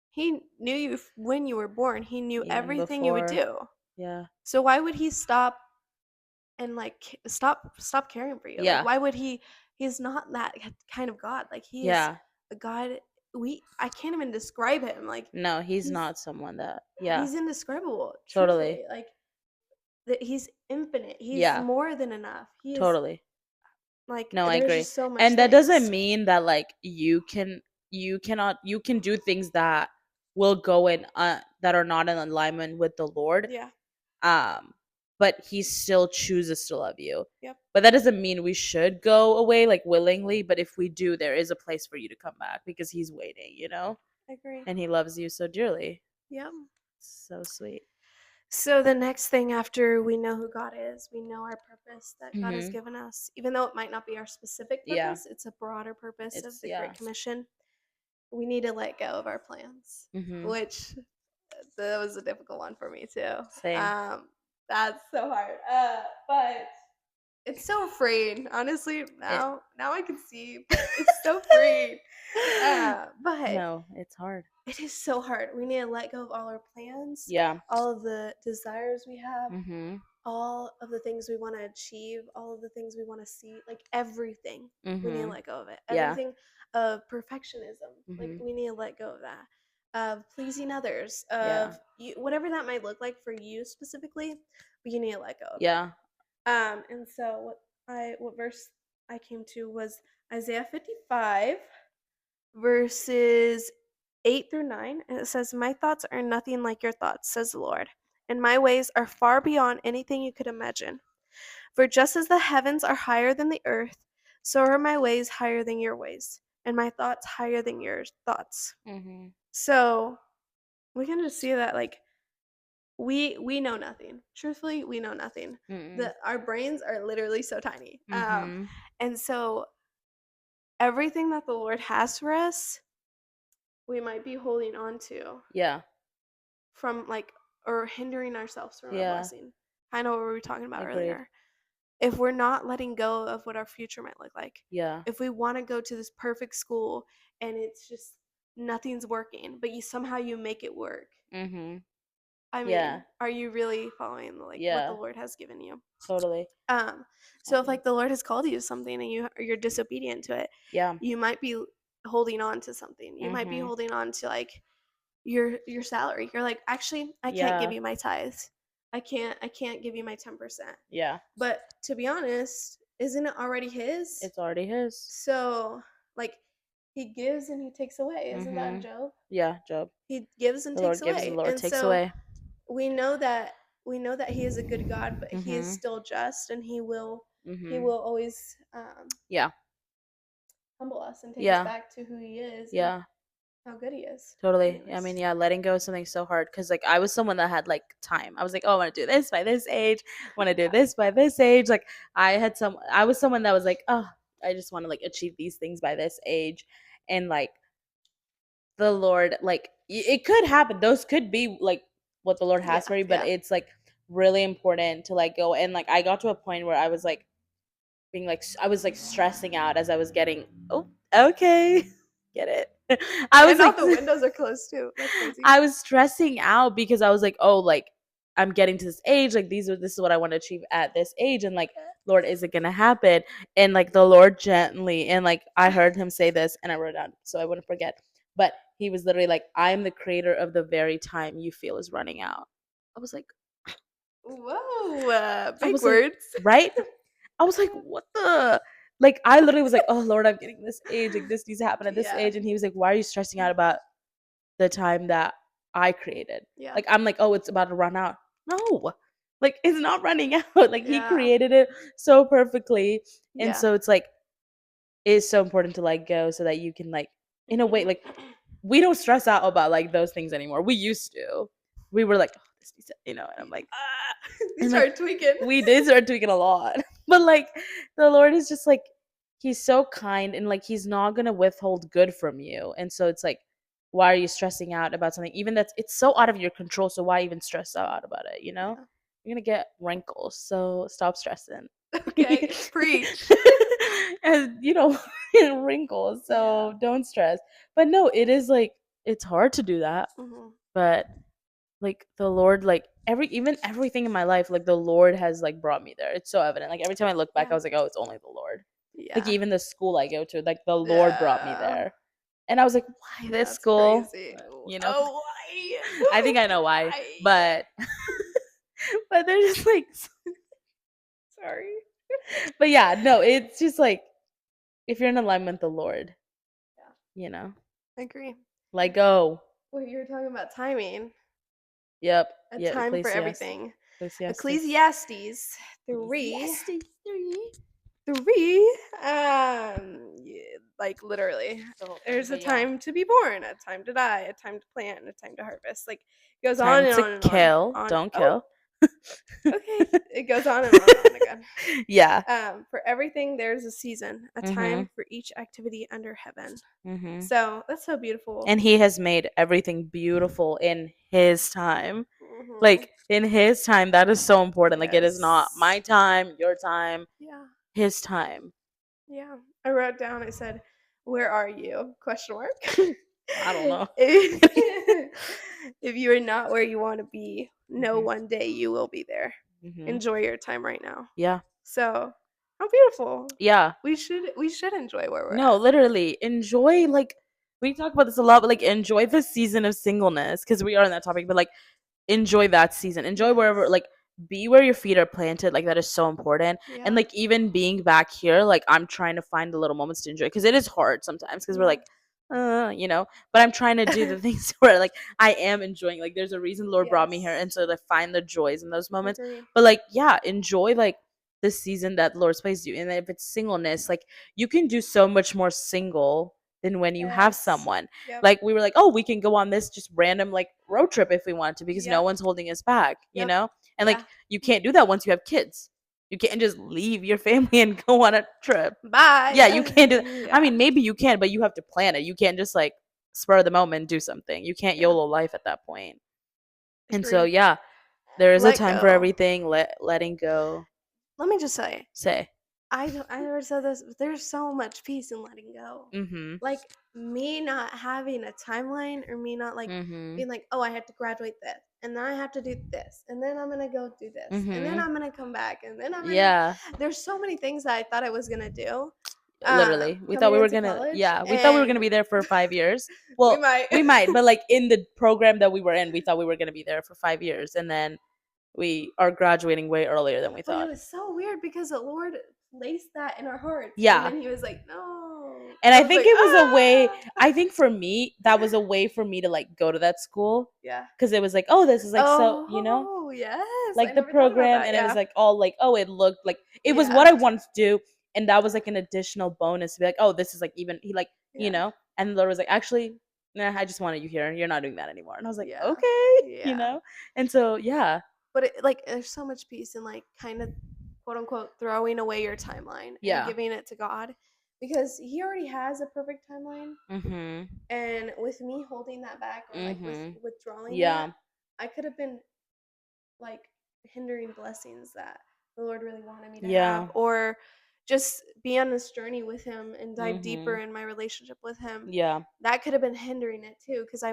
he knew you when you were born. He knew Even everything you would before. do. Yeah. So why would he stop and like stop caring for you? Like Yeah. why would he's not that kind of God. Like he is Yeah. a God we I can't even describe him. Like No, he's he's not someone that. Yeah. he's indescribable, Totally. truthfully. Like that he's infinite. He's Yeah. more than enough. He is Totally. like No, I there's agree. just so much And that doesn't things. mean that like you can do things that will go in that are not in alignment with the Lord. Yeah. Um but he still chooses to love you. Yep. But that doesn't mean we should go away like willingly, but if we do, there is a place for you to come back because he's waiting. I agree. And he loves you so dearly. Yep. So sweet. So the next thing after we know who God is, we know our purpose that God has Mhm. given us. Even though it might not be our specific Yeah. purpose, it's a broader purpose of It's the yeah. Great Commission. We need to let go of our plans, Mhm. which that was a difficult one for me too. Same. That's so hard. But it's so freeing. Honestly, It now I can see, but it's so freeing. But No, it's hard. it is so hard. We need to let go of all our plans, Yeah. all of the desires we have, Mhm. all of the things we want to achieve, all of the things we want to see, like everything. We need to Mhm. let go of it. Yeah. Everything of perfectionism, like Mhm. we need to let go of that. Of pleasing others, Yeah. of you, whatever that might look like for you specifically, but you need to let go of it. Yeah. And so what verse I came to was Isaiah 55, verses 8 through 9. And it says, "My thoughts are nothing like your thoughts, says the Lord, and my ways are far beyond anything you could imagine. For just as the heavens are higher than the earth, so are my ways higher than your ways, and my thoughts higher than your thoughts." Mhm. So we can just see that, like, we know nothing. Truthfully, we know nothing. Mm. Our brains are literally so tiny. Mhm. And so everything that the Lord has for us, we might be holding on to Yeah. from, like, or hindering ourselves from our Yeah. blessing. Kind of what we were talking about Agreed. earlier. If we're not letting go of what our future might look like, Yeah. if we want to go to this perfect school and it's just nothing's working, but somehow you make it work. Mhm. I Yeah. mean, are you really following like what the Yeah. Lord has given you? Totally. Um, I so if do. like the Lord has called you to something and you're disobedient to it, Yeah. you might be holding on to something. You might be Mhm. holding on to like your salary. You're like, actually, I can't give Yeah. you my tithes. I can't give you my 10%. Yeah. But to be honest, isn't it already his? It's already his. So like he gives and he takes away. Isn't that in Mhm. Job? Yeah, Job. He gives and The takes Lord gives, the away. Lord And takes so away. we know that he is a good God, but he is Mhm. still just, and he Mhm. will always Yeah. humble us and take us Yeah. back to who he is and Yeah. how good he is. Totally. I mean, Anyways, yeah, letting go is something so hard because, like, I was someone that had like time. I was like, oh, I want to do this by this age. Want to do this by this age. Like, I was someone that was like, oh, I just want to like achieve these things by this age, and like the Lord, like, it could happen. Those could be like what the Lord yeah, has for you, but yeah. it's like really important to like go. And like, I got to a point where I was like being like, I was like stressing out as I was getting. Oh, okay, get it. I was And all like, the windows are closed too. That's crazy. I was stressing out because I was like, oh, like I'm getting to this age, like this is what I want to achieve at this age, and like, Lord, is it gonna happen? And like the Lord gently, and like I heard him say this, and I wrote it down so I wouldn't forget. But he was literally like, I am the creator of the very time you feel is running out. I was like, Whoa, I big was like, words. right? I was like, what the? Like, I literally was like, oh Lord, I'm getting this age, like this needs to happen at this Yeah, age, and he was like, why are you stressing out about the time that I created? yeah, Like, I'm like, oh, it's about to run out. No, like it's not running out. Like he yeah, created it so perfectly, and yeah. so it's like it's so important to let go so that you can like, in a way, like we don't stress out about like those things anymore. We used to. We were like, oh, this needs to, and I'm like, You and like start tweaking. we did start tweaking a lot, but like the Lord is just like he's so kind and like he's not gonna withhold good from you, and so it's like, why are you stressing out about something even that's it's so out of your control? So why even stress out about it? Yeah. You're gonna get wrinkles, so stop stressing. Okay, preach. And you know, wrinkles, Yeah. so don't stress. But no, it is like it's hard to do that, Hmm. but like the Lord, like everything in my life, like the Lord has like brought me there. It's so evident. Like every time I look back, I Yeah. was like, oh, it's only the Lord. Like Yeah. even the school I go to, like the Lord brought me Yeah. there. And I was like, why this That's school? crazy. You know, Oh, why? I think I know why, Why? but but they're just like, Sorry. but yeah, no, it's just like if you're in alignment with the Lord, Yeah, you know, I agree. like go. Well, you were talking about timing, Yep. a Yeah. time for Ecclesiastes. everything. Ecclesiastes. Ecclesiastes 3, Ecclesiastes 3. 3. Yeah, like literally, The whole thing, there's a but yeah. time to be born, a time to die, a time to plant, and a time to harvest. Like it goes on Time and to on and on. kill. Don't Oh, kill. okay. It goes on and on and on again. Yeah. For everything, there's a season, a Mhm. time for each activity under heaven. Mhm. So that's so beautiful. And he has made everything beautiful in his time. Hmm. Like in his time, that is so important. Like it is not Yes. my time, your time, Yeah. his time. Yeah. I wrote down. I said, "Where are you?" Question mark. I don't know. if if you are not where you want to be, know Mhm. one day you will be there. Mhm. Enjoy your time right now. Yeah. So, how beautiful. Yeah. We should enjoy where we're No, at. literally enjoy, like we talk about this a lot, but like enjoy the season of singleness because we are on that topic, but like enjoy that season. Enjoy wherever, Yes. like be where your feet are planted. Like that is so important. And Yeah. like even being back here, like I'm trying to find the little moments to enjoy, because it is hard sometimes, because we're Yeah. like, but I'm trying to do the things where like I am enjoying. Like there's a reason the Lord brought me here, Yes. and so to find the joys in those moments. Agree. But like, yeah, enjoy like the season that the Lord's placed you. And if it's singleness, like you can do so much more single than when you have Yes. someone. Yep. Like we were like, oh, we can go on this just random like road trip if we want to, because no Yep. one's holding us back, you Yep. know? And like Yeah. you can't do that once you have kids. You can't just leave your family and go on a trip. Yeah, you Bye. can't do that. I Yeah. mean, maybe you can, but you have to plan it. You can't just like spur of the moment do something. You can't Yeah. YOLO life at that point. And so Agree. yeah, there is a Let time for go. everything. Letting go. Let me just say, Say. I never said this, but there's so much peace in letting go. Mhm. Like me not having a timeline, or me not like Mhm. being like, oh, I have to graduate this, and then I have to do this, and then I'm gonna go do this, and then Mhm. I'm gonna come back, and then I'm gonna. Yeah. There's so many things that I thought I was gonna do, Literally. We thought coming we were into gonna college, yeah, we thought we were gonna and be there for 5 years. we Well, might. we might, but like in the program that we were in, we thought we were gonna be there for 5 years, and then we are graduating way earlier than we But it thought. was so weird because the Lord placed that in our hearts, and Yeah. then He was like, "No," And and I I was think like, it was a way, "Ah." I think for me, that was a way for me to like go to that school, Yeah. because it was like, oh, this is like so, Oh, yes. I like the never thought about program, that. and it was Yeah. like all like, oh, it looked like it was what Yeah. I wanted to do. And that was like an additional bonus to be like, oh, this is like even he like, Yeah. and the Lord was like, actually, nah, I just wanted you here. You're not doing that anymore. And I was like, Yeah. okay, Yeah. And so yeah. But like there's so much peace in like kind of quote unquote throwing away your timeline and Yeah. giving it to God, because He already has a perfect timeline. Mhm. And with me holding that back, or like Mhm. withdrawing that, Yeah. I could have been like hindering blessings that the Lord really wanted me to have, Yeah. or just be on this journey with Him and dive deeper Mhm. in my relationship with Him. Yeah. That could have been hindering it too, because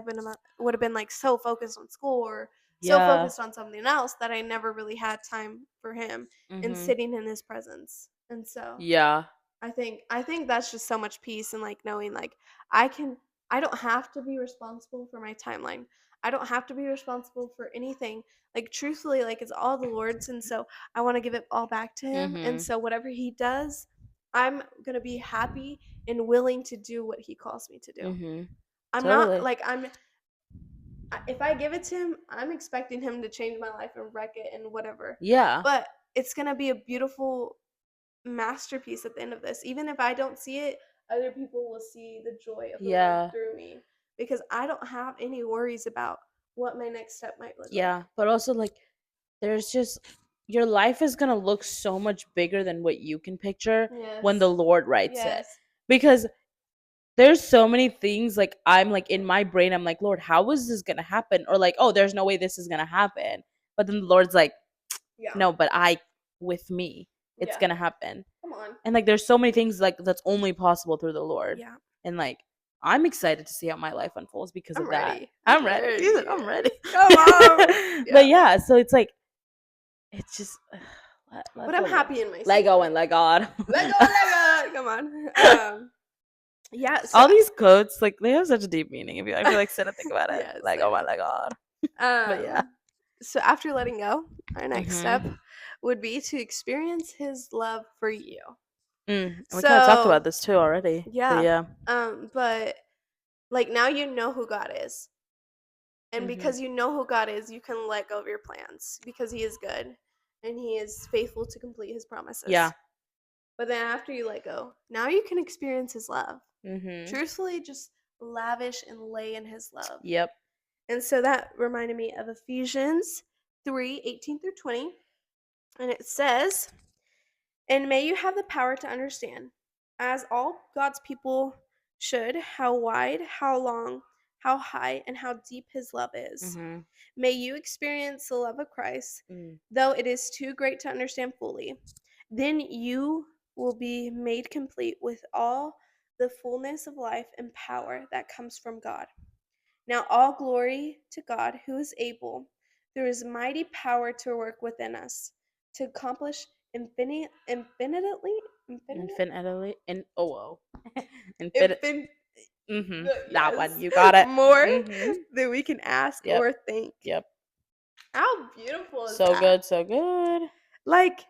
would have been like so focused on school, or so Yeah. focused on something else, that I never really had time for Him and Mhm. sitting in His presence. And so Yeah. I think that's just so much peace, and like knowing like I can I don't have to be responsible for my timeline. I don't have to be responsible for anything. Like truthfully, like it's all the Lord's, and so I want to give it all back to Him. And Mhm. so whatever He does, I'm going to be happy and willing to do what He calls me to do. Mhm. I'm not Totally. like if I give it to Him, I'm expecting Him to change my life and wreck it and whatever. Yeah. But it's going to be a beautiful masterpiece at the end of this. Even if I don't see it, other people will see the joy of the Lord Yeah. through me, because I don't have any worries about what my next step might look like. Yeah. But also like there's just your life is going to look so much bigger than what you can picture when the Yes. Lord writes it. Yes. Because there's so many things like I'm like in my brain, I'm like, Lord, how is this gonna happen? Or like, oh, there's no way this is gonna happen. But then the Lord's like, Yeah. no, but I with me, it's Yeah. gonna happen. Come on. And like there's so many things like that's only possible through the Lord. Yeah. And like I'm excited to see how my life unfolds because I'm of that. ready. I'm I'm ready. He said, ready. I'm ready. Come on. But Yeah. yeah, so it's like it's just let But I'm the Lord. happy in my Let go season. and let God. Let go, let go. Come on. Yeah, so All these quotes, like they have such a deep meaning if you actually like sit and think about it. yes, Like, I oh my know. God. But yeah. So after letting go, our next step Mhm. would be to experience His love for you. We kind of talked So about this too already. But yeah, yeah. but like now you know who God is, and Mhm. because you know who God is, you can let go of your plans, because He is good and He is faithful to complete His Yeah. promises. But then after you let go, now you can experience His love. Mhm. Truthfully, just lavish and lay in His love. Yep. And so that reminded me of Ephesians 3:18-20. And it says, "And may you have the power to understand, as all God's people should, how wide, how long, how high, and how deep His love is. Mhm. May you experience the love of Christ, Mm. though it is too great to understand fully. Then you will be made complete with all the fullness of life and power that comes from God. Now all glory to God, who is able, through His mighty power, to work within us, to accomplish infinite, Infinitely. In oh whoa. Infinite. infin, Mhm. That yes, one. You got it. more Mhm. than we can ask Yep. or think." Yep. How beautiful is So that? good, so good. Like,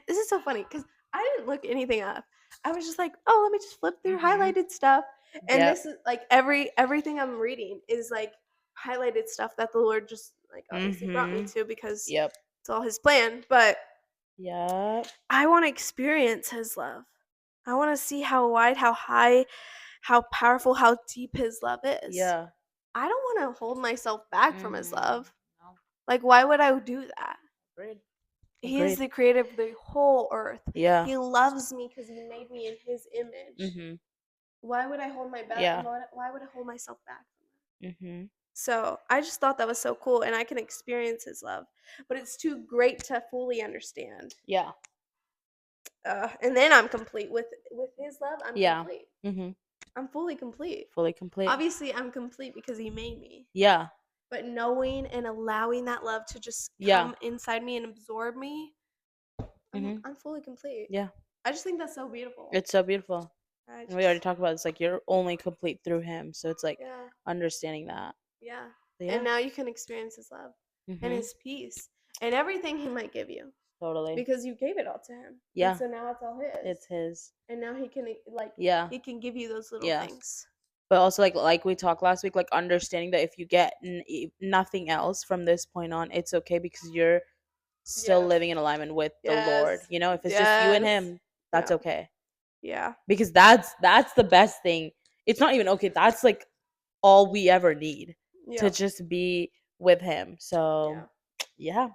this is so funny because I didn't look anything up. I was just like, oh, let me just flip through Mhm. highlighted stuff. And Yep. this is like everything I'm reading is like highlighted stuff that the Lord just like obviously brought me Mhm. to because Yep. it's all his plan. But Yep. I want to experience his love. I want to see how wide, how high, how powerful, how deep his love is. Yeah. I don't want to hold myself back from his Mhm. love. No. Like, why would I do that? Agreed. He is Agreed. the creator of the whole earth. Yeah. He loves me because he made me in his image. Mhm. Why would I hold my back? Yeah. Why would I hold myself back from that? Mhm. So I just thought that was so cool, and I can experience his love, but it's too great to fully understand. Yeah. And then I'm complete with his love. I'm Yeah. complete. Mhm. I'm fully complete. Fully complete. Obviously, I'm complete because he made me. Yeah. But knowing and allowing that love to just Yeah. come inside me and absorb me, Mhm. I'm fully complete. Yeah. I just think that's so beautiful. It's so beautiful. I And we already just talked about it's like you're only complete through him. So it's like yeah, understanding that. yeah. But And yeah. now you can experience his love and Mhm. his peace and everything he might give you Totally. because you gave it all to him. And Yeah. so now it's all his. It's his. And now he can Yeah. he can give you those little Yeah. things. But also like we talked last week, like understanding that if you get nothing else from this point on, it's okay because you're still Yep. living in alignment with the Lord. Yes. You know, if it's just you and Yes. him, that's Yeah. okay. Yeah. Because that's the best thing. It's not even okay. That's like all we ever need to Yep. just be with him. So, Yeah. yeah,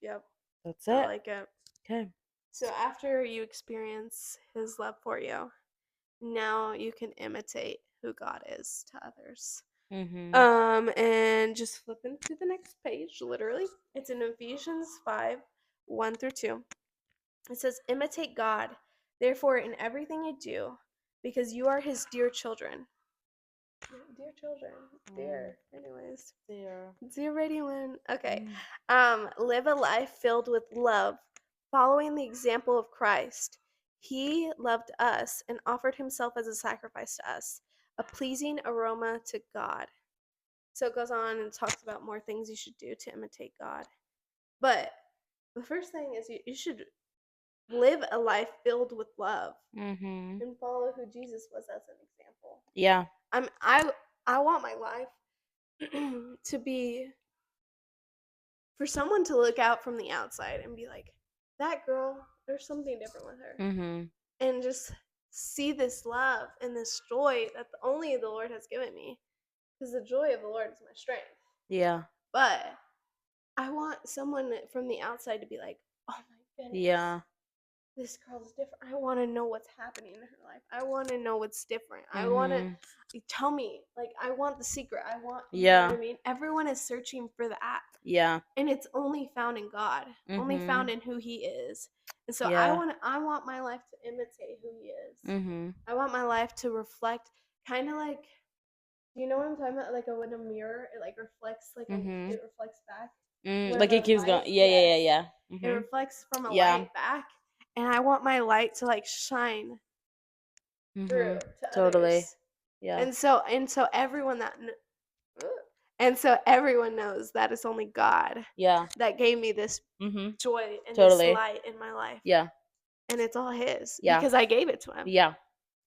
Yep. that's I it. like it. Okay. So after you experience his love for you, now you can imitate who God is to others. Mhm. And just flipping to the next page, literally. It's in Ephesians 5, 1 through 2. It says, imitate God, therefore, in everything you do, because you are his dear children. Dear children. Mm, Dear. Anyways. there. Dear Radio One. Okay. Mm. Live a life filled with love, following the example of Christ. He loved us and offered himself as a sacrifice to us, a pleasing aroma to God. So it goes on and talks about more things you should do to imitate God. But the first thing is you should live a life filled with love Mhm. and follow who Jesus was as an example. Yeah. I'm I I want my life to be for someone to look out from the outside and be like, that girl, there's something different with her. Mhm. And just see this love and this joy that only the Lord has given me. Because the joy of the Lord is my strength. Yeah. But I want someone from the outside to be like, oh my goodness, Yeah. this girl's different. I want to know what's happening in her life. I want to know what's different. I want to Mhm. tell me, like, I want the secret. You know what I Yeah. mean? Everyone is searching for that. Yeah. And it's only found in God, only found Mhm. in who He is. And so Yeah. I want my life to imitate who He is. Mhm. I want my life to reflect, kind of like, do you know what I'm talking about? Like when a mirror, it like reflects, Mhm. it reflects back. Like it The keeps going. light, Yeah, yeah, yeah, yes, yeah. it Mhm. reflects from a Yeah. light back, and I want my light to like shine through Mhm. to Totally. others, Yeah. and so everyone knows that it's only God Yeah. that gave me this Mhm. joy and this Totally. light in my life, Yeah. and it's all His Yeah. because I gave it to Him. Yeah.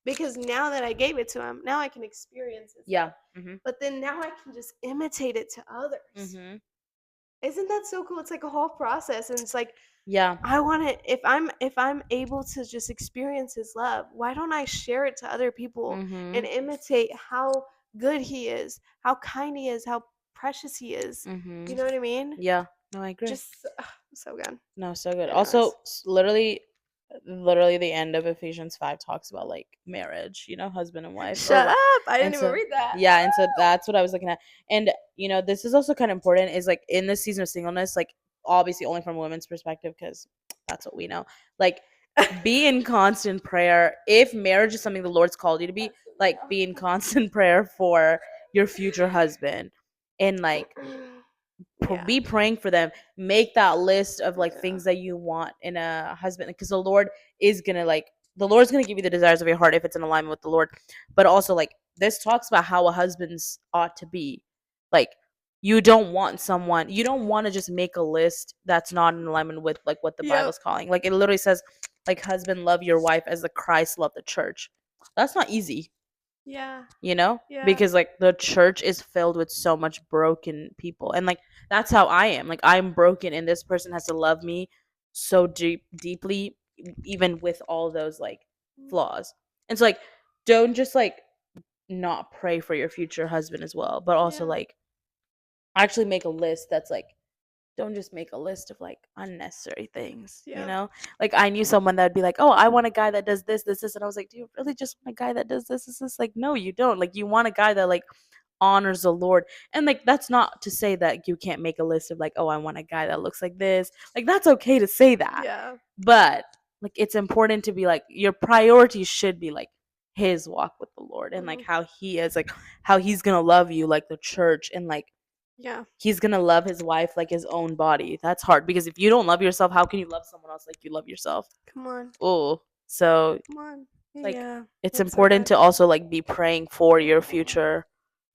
Because now that I gave it to Him, now I can experience His Yeah. love. Mhm. But then now I can just imitate it to others. Mhm. Isn't that so cool? It's like a whole process, and it's like Yeah. I want to. If I'm able to just experience His love, why don't I share it to other people and Mhm. imitate how good He is, how kind He is, how precious He is? You Mhm. know what I mean? Yeah. No, I agree. Just so good. No, so good. Also, Anyways, literally the end of Ephesians 5 talks about like marriage, husband and wife shut or up! I and didn't even so read that. yeah, and so that's what I was looking at. And this is also kind of important is like in this season of singleness, like obviously only from a women's perspective cuz that's what we know. Like be in constant prayer if marriage is something the Lord's called you to be, That's what like be in constant prayer for your future husband and like we know. Yeah. be praying for them, make that list of like Yeah. things that you want in a husband because the Lord's gonna give you the desires of your heart if it's in alignment with the Lord. But also like this talks about how a husband's ought to be like you don't want to just make a list that's not in alignment with like what the Yep. Bible's calling. Like it literally says like husband love your wife as the Christ loved the church. That's not easy, Yeah. you know? Yeah. Because like the church is filled with so much broken people. And like that's how I am. Like I'm broken and this person has to love me so deeply even with all those like flaws. And so like don't just like not pray for your future husband as well, but also Yeah. like actually make a list that's like don't just make a list of like unnecessary things, you Yep. know? Like I knew someone that would be like, "Oh, I want a guy that does this, this, this," and I was like, "Do you really just want a guy that does this, this, this?" Like, no, you don't. Like, you want a guy that like honors the Lord, and like that's not to say that you can't make a list of like, "Oh, I want a guy that looks like this." Like that's okay to say that, Yeah. but like it's important to be like your priorities should be like his walk with the Lord and like Mhm. how he is like how he's gonna love you like the church and like Yeah. he's gonna love his wife like his own body. That's hard because if you don't love yourself, how can you love someone else like you love yourself? Come on. Oh, so Come on. like Yeah. it's That's so important good. to also like be praying for your future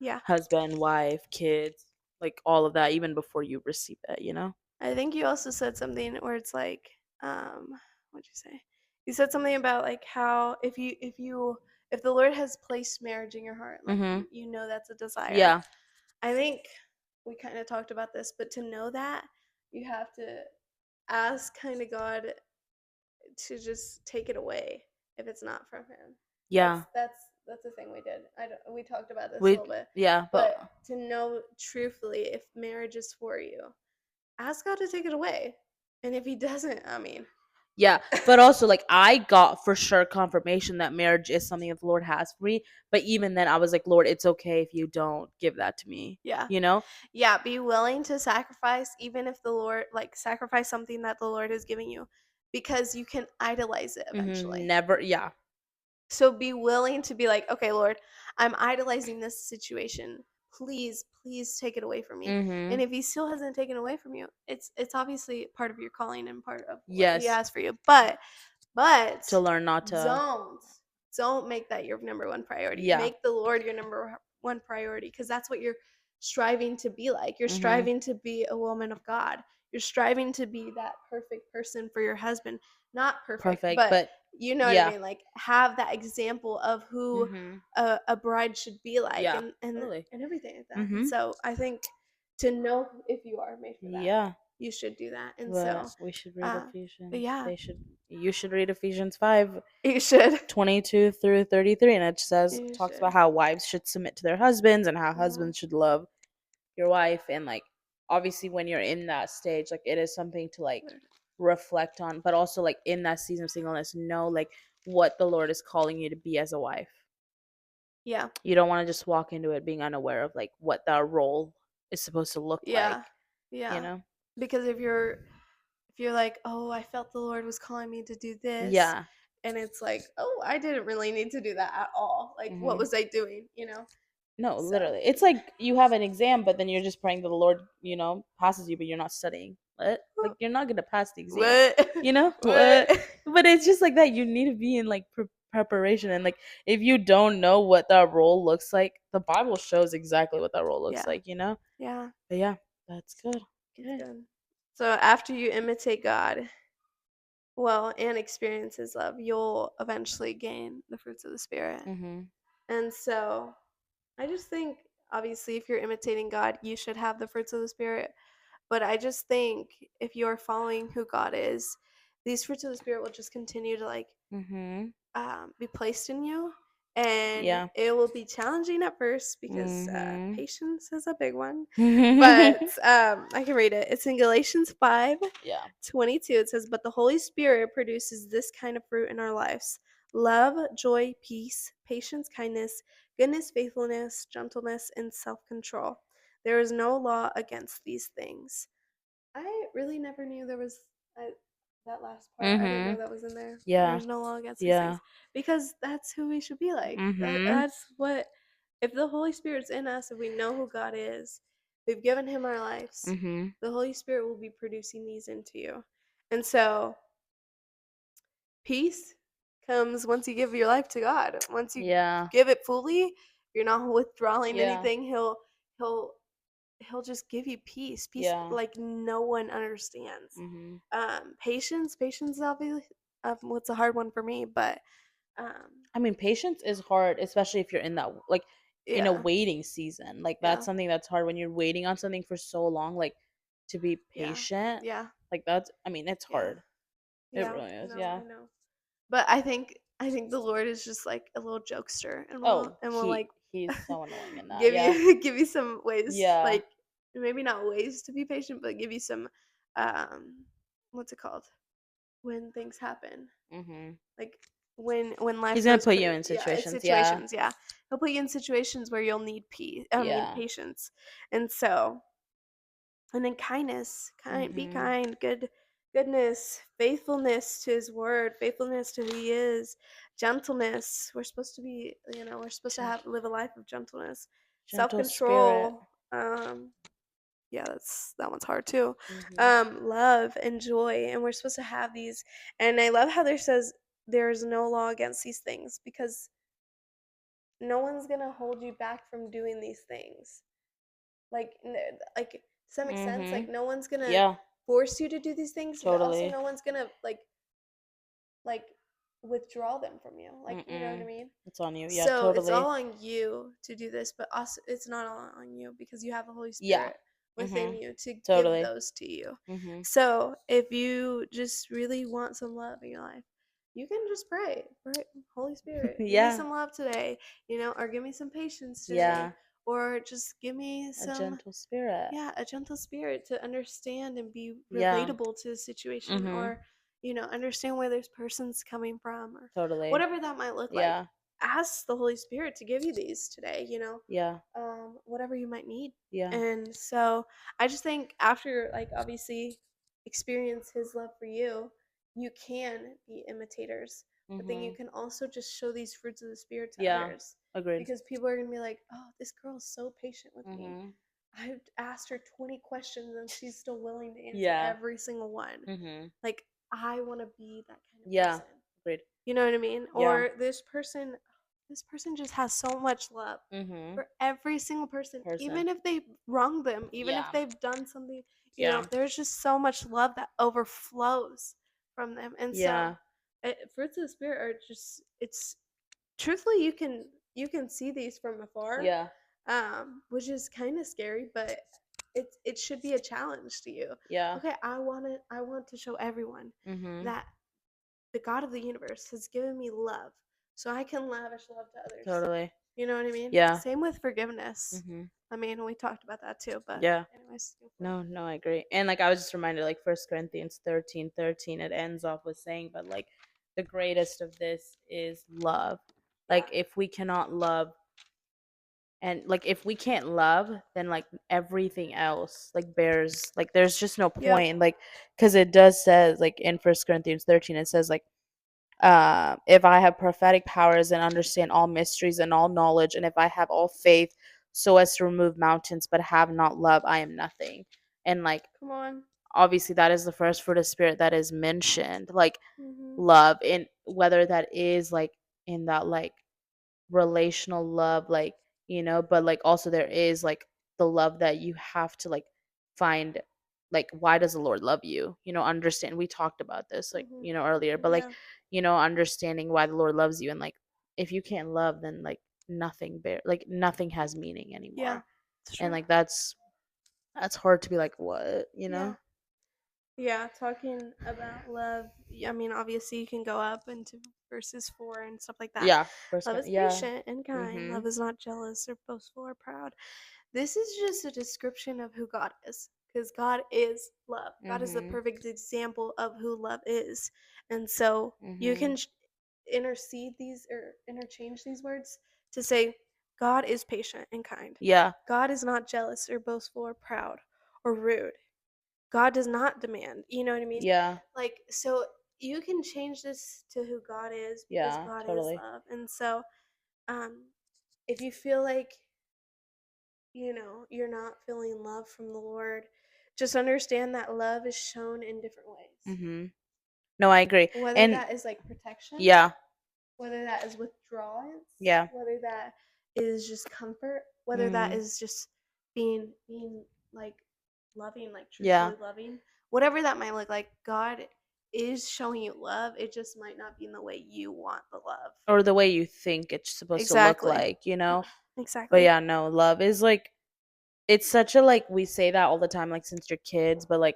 Yeah. husband, wife, kids, like all of that, even before you receive it. You know? I think you also said something where it's like, what'd you say? You said something about like how if the Lord has placed marriage in your heart, like Mm-hmm. you know that's a desire. Yeah. I think we kind of talked about this, but to know that you have to ask kind of God to just take it away if it's not from Him. That's Yeah. that's that's the thing we did. We talked about this a We. little bit, Yeah. But but to know truthfully if marriage is for you, ask God to take it away. And if He doesn't, I mean, yeah, but also like I got for sure confirmation that marriage is something that the Lord has for me. But even then, I was like, Lord, it's okay if you don't give that to me. yeah, You know? yeah, be willing to sacrifice, even if the Lord, like, sacrifice something that the Lord is giving you, because you can idolize it Mm-hmm. eventually. Never. Yeah. So be willing to be like, okay, Lord, I'm idolizing this situation. Please, please take it away from me. Mm-hmm. And if He still hasn't taken away from you, it's obviously part of your calling and part of what He Yes. has for you. But To learn not to. don't don't make that your number one priority. Yeah. Make the Lord your number one priority, because that's what you're striving to be like. You're Mm-hmm. striving to be a woman of God. You're striving to be that perfect person for your husband. Not perfect, Perfect. but But you know what I yeah. mean, like have that example of who Mm-hmm. a bride should be like, Yeah. and Totally. everything like that. And Mm-hmm. so I think to know if you are made for that, Yeah. you should do that. And But so we should read uh but Ephesians. yeah, They should. You should read Ephesians 5, you should. 22 through 33, and it says You talks should. about how wives should submit to their husbands and how Yeah. husbands should love your wife and like obviously when you're in that stage like it is something to like reflect on but also like in that season of singleness know like what the Lord is calling you to be as a wife. Yeah. You don't want to just walk into it being unaware of like what that role is supposed to look like, Yeah. you Yeah. know? Because if you're like, "Oh, I felt the Lord was calling me to do this." Yeah. And it's like, "Oh, I didn't really need to do that at all. Like, what Hmm. was I doing?" No, So, literally. It's like you have an exam, but then you're just praying that the Lord, passes you, but you're not studying. What? Like you're not gonna pass the exam, what? you know? What? What? But it's just like that. You need to be in like preparation, and like if you don't know what that role looks like, the Bible shows exactly what that role looks Yeah. like, you know? Yeah. But yeah, that's good. It's Okay. good. So, after you imitate God, well, and experience His love, you'll eventually gain the fruits of the Spirit. Mhm. And so, I just think, obviously, if you're imitating God, you should have the fruits of the Spirit. But I just think if you're following who God is, these fruits of the Spirit will just continue to like Mhm. be placed in you. And Yeah. it will be challenging at first because Mhm. patience is a big one. But I can read it. It's in Galatians 5, Yeah. 22. It says, "But the Holy Spirit produces this kind of fruit in our lives: love, joy, peace, patience, kindness, goodness, faithfulness, gentleness, and self control. There is no law against these things." I really never knew there was that last part. I didn't know Mhm. that was in there. Yeah. There's no law against these Yeah. things, because that's who we should be like. Mhm. That's what, if the Holy Spirit's in us, if we know who God is, we've given Him our lives. Mhm. The Holy Spirit will be producing these into you, and so peace comes once you give your life to God. Once you Yeah. give it fully, you're not withdrawing Yeah. anything. He'll he'll just give you peace, peace Yeah. like no one understands. Mhm. Patience is obviously what's a hard one for me, but um, I mean, patience is hard, especially if you're in that like in a yeah, waiting season. Like that's yeah, something that's hard when you're waiting on something for so long. Like to be yeah, patient. yeah, Like that's. I mean, it's yeah, hard. It yeah. really is. No, Yeah. I know. But I think the Lord is just like a little jokester, and will Oh, and will like he's so annoying in that. give Yeah. you give you some ways, Yeah. like maybe not ways to be patient, but give you some um what's it called when things happen, Mhm. like when life He's gonna throws put you in yeah, it's situations. Yeah. situations, yeah. He'll put you in situations where you'll need peace. I mean Yeah. patience, and so and then kindness, be Mhm. kind, goodness, faithfulness to his word, faithfulness to who he is, gentleness. We're supposed to be, we're supposed to Gen- have live a life of gentleness, Gentle spirit. self-control. Yeah, that one's hard too. Mhm. Love and joy, and we're supposed to have these. And I love how there says there is no law against these things because no one's gonna hold you back from doing these things. Like, does that make sense? Like, Mhm. no one's gonna Yeah. force you to do these things, but also Totally. no one's gonna like withdraw them from you. Like, you know what I Mm-mm. mean? It's on you. Yeah. So it's Totally. all on you to do this, but also it's not all on you because you have the Holy Yeah. Spirit within Mhm. you to give Totally. those to you. Mhm. So if you just really want some love in your life, you can just pray. Pray, Holy Spirit, give me Yeah. some love today, or give me some patience today, Yeah. or just give me A some, gentle spirit. yeah, a gentle spirit to understand and be Yeah. relatable to the situation, Mhm. or understand where this person's coming from, or Totally. whatever that might look like. Yeah. Ask the Holy Spirit to give you these today, Yeah. whatever you might need. Yeah. And so I just think after, like, obviously experience his love for you, you can be imitators, but then you Mhm. can also just show these fruits of the Spirit to Yeah. others, Agreed. because people are going to be like, oh, this girl's so patient with me. Mhm. I've asked her 20 questions and she's still willing to answer Yeah. every single one. Mhm. Like, I want to be that kind of Yeah. person. Agreed. You know what I mean? Yeah. Or this person just has so much love Mhm. for every single person, Person. even if they wronged them, even if Yeah. they've done something, Yeah. there's just so much love that overflows from them. And so Yeah. fruits of the spirit are just, it's truthfully, you can see these from afar, Yeah. which is kind of scary, but it should be a challenge to you. Yeah. Okay, I want to show everyone Mhm. that the God of the universe has given me love, so I can lavish love to others. Totally. You know what I mean? Yeah. Same with forgiveness. Mhm. I mean, we talked about that too, but Yeah. anyways, go for it. No, no, I agree. And like I was just reminded, like First Corinthians 13:13, it ends off with saying, but like the greatest of this is love. Like Yeah. if we cannot love and like if we can't love, then like everything else like bears like there's just no Yep. point. Like because it does says like in First Corinthians 13, it says like if I have prophetic powers and understand all mysteries and all knowledge, and if I have all faith so as to remove mountains, but have not love, I am nothing. And like Come on. obviously that is the first fruit of spirit that is mentioned, like Mhm. love, and whether that is like in that like relational love, like but like also there is like the love that you have to like find, like why does the Lord love you, understand, we talked about this like Mhm. earlier, but like Yeah. understanding why the Lord loves you, and like if you can't love, then like nothing has meaning Yeah. anymore. It's And true. like that's hard to be like what. Yeah. Yeah, talking about love. I mean, obviously, you can go up into verses 4 and stuff like that. Yeah, first Love one, is yeah. patient and kind. Mhm. Love is not jealous or boastful or proud. This is just a description of who God is, because God is love. God is the Mhm. perfect example of who love is. And so you Mhm. can intercede these or interchange these words to say, God is patient and kind. Yeah. God is not jealous or boastful or proud or rude. God does not demand. You know what I mean? Yeah. Like, so you can change this to who God is because Yeah, God is totally. love. And so, if you feel like, you're not feeling love from the Lord, just understand that love is shown in different ways. Mhm. No, I agree. Whether And that is like protection, yeah. whether that is withdrawance, Yeah. whether that is just comfort, whether that Mhm. is just being like loving, like Yeah. truthfully loving, whatever that might look like. God is showing you love. It just might not be in the way you want the love. Or the way you think it's supposed to look Exactly. like, you know? But Exactly. yeah, no, love is like it's such a like we say that all the time like since you're kids, but like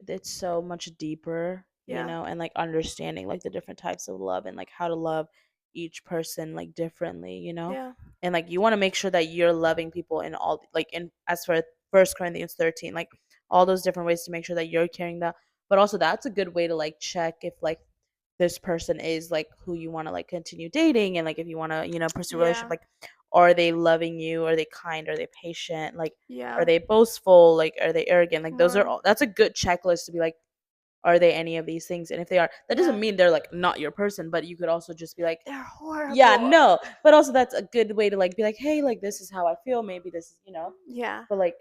it's so much deeper, you Yeah. know, and like understanding like the different types of love and like how to love each person like differently, you know? Yeah. And like you want to make sure that you're loving people in all like in as for First Corinthians 13, like all those different ways to make sure that you're carrying that. But also that's a good way to like check if like this person is like who you want to like continue dating and like if you want to, you know, pursue a relationship, Yeah. like are they loving you, are they kind, are they patient, like are Yeah. they boastful, like are they arrogant, like Come those are on. all that's a good checklist to be like are they any of these things, and if they are that doesn't Yeah. mean they're like not your person, but you could also just be like They're yeah horrible. no, but also that's a good way to like be like hey like this is how I feel, maybe this is, you know, Yeah. but like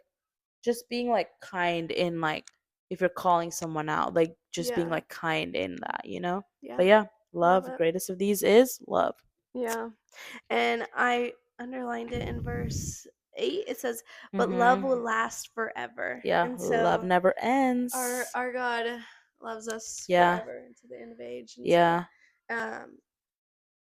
just being like kind in like if you're calling someone out, like just being Yeah. like kind in that, you know. But Yeah. yeah, Love love, it. greatest of these is love. Yeah. And I underlined it in verse 8. It says, "But love will Mhm. last forever." Yeah, And love so never our ends. our God loves us Yeah. forever into the end of age. And so Yeah. um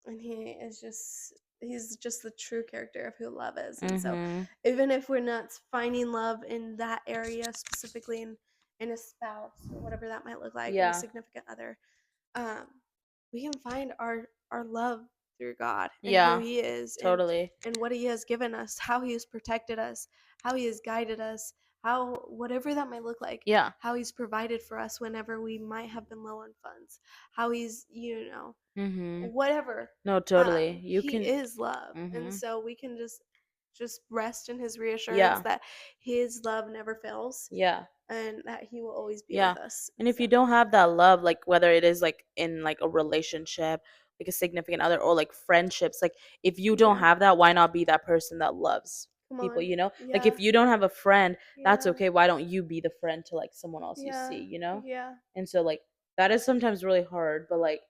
and he's just the true character of who love is. And so Mhm. even if we're not finding love in that area specifically in a spouse or whatever that might look like in a Yeah. significant other, um, we can find our love through God and who Yeah. He is, Totally. and what He has given us, how He has protected us, how He has guided us, how whatever that might look like, Yeah. how He's provided for us whenever we might have been low on funds, how He's Mhm. whatever. No, totally. You He can is love, and mhm. so we can just rest in His reassurance Yeah. that His love never fails Yeah. and that He will always be Yeah. with us. And And if so you don't have that love, like whether it is like in like a relationship, like a significant other or like friendships, like if you don't yeah, have that, why not be that person that loves come people, on, you know? Like yeah, if you don't have a friend, that's yeah, okay. Why don't you be the friend to like someone else you yeah, see, you know? yeah, And so like that is sometimes really hard, but like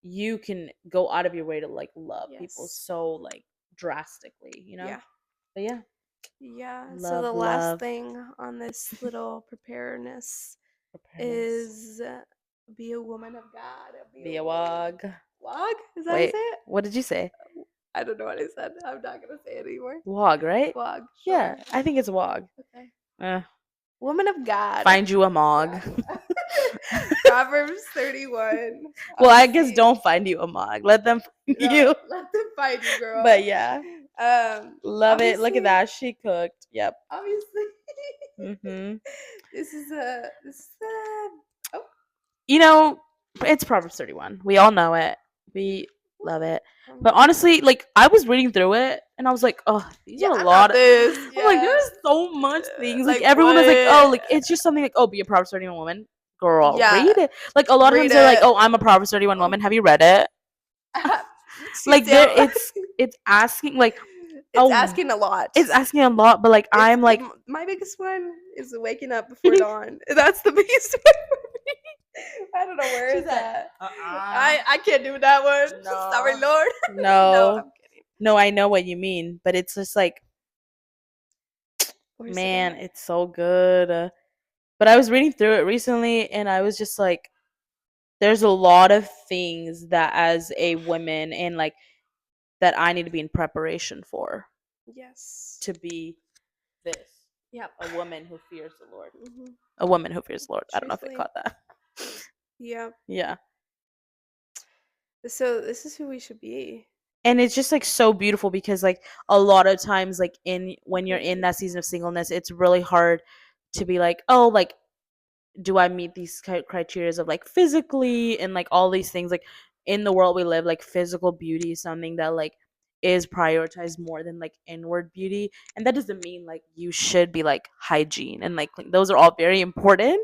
you can go out of your way to like love people yes, so like drastically, you know? yeah. But yeah, Yeah, so the love, last love, thing on this little preparedness preparedness, is be a woman of God. Be a be a woman. wog. Wog? Is that how you Wait, say it? what did you say? I don't know what I said. I'm not gonna say it anymore. Wog, right? Wog, Yeah, sure. I think it's wog. Okay. Uh, Woman of God. find you a mog. Yeah. Proverbs 31. Well, I guess Obviously, don't find you a mog. Let them find no, you. let them find you, girl. But yeah, Um, love it. Look at obviously, that. She cooked. Yep. obviously, Mhm. this is a oh, You know, it's Proverbs 31. We all know it. We love it. But um, honestly, like I was reading through it and I was like, oh, these yeah, are a I lot got of this. I'm like, Yeah, there's so much things. Like like everyone is like, oh, what? like it's just something like, oh, be a Proverbs 31 woman. Girl, Yeah, read it. Like a lot of read times they're like, it. oh, I'm a Proverbs 31 Oh, woman. Have you read it? excuse Like there you. it's asking like, It's oh, asking a lot. it's asking a lot, but like It's I'm like my biggest one is waking up before dawn. That's the biggest one for me. I don't know where she's it's like, at. uh-uh. I can't do that one. Sorry, No. Lord. No, No. I'm kidding. No, I know what you mean, but it's just like, Where's it man, at? it's so good. But I was reading through it recently and I was just like, there's a lot of things that as a woman and like that I need to be in preparation for Yes. to be this. Yep. A woman who fears the Lord. Hmm. A woman who fears the Lord. I don't know if I Truthfully, caught that. yeah. Yeah. So this is who we should be. And it's just like so beautiful because like a lot of times like in when you're in Crazy. that season of singleness, it's really hard to be like, oh, like do I meet these criteria of like physically and like all these things like in the world we live, like physical beauty is something that like is prioritized more than like inward beauty, and that doesn't mean like you should be like hygiene and like those are all very important,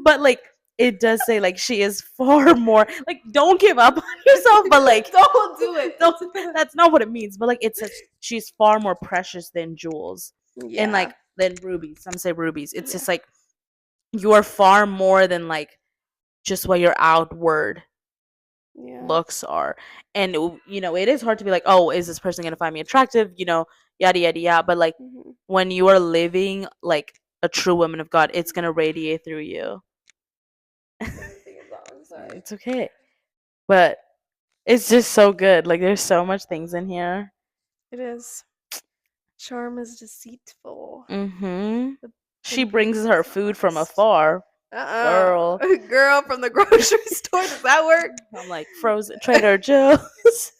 but like it does say like she is far more like don't give up on yourself, but like Don't do it. don't, that's not what it means, but like it says she's far more precious than jewels and Yeah. like than rubies, some say rubies, it's Yeah. just like you are far more than like just what your outward Yeah. looks are. And you know, it is hard to be like, oh, is this person going to find me attractive, you know, yada yada yada. But like Mhm. when you are living like a true woman of God, it's gonna radiate through you. Sorry. It's okay. But it's just so good. Like there's so much things in here. It is. Charm is deceitful, Mhm. but She and beauty brings her does not food from last. afar. Girl. Girl from the grocery store. Does that work? I'm like frozen Trader Joe's.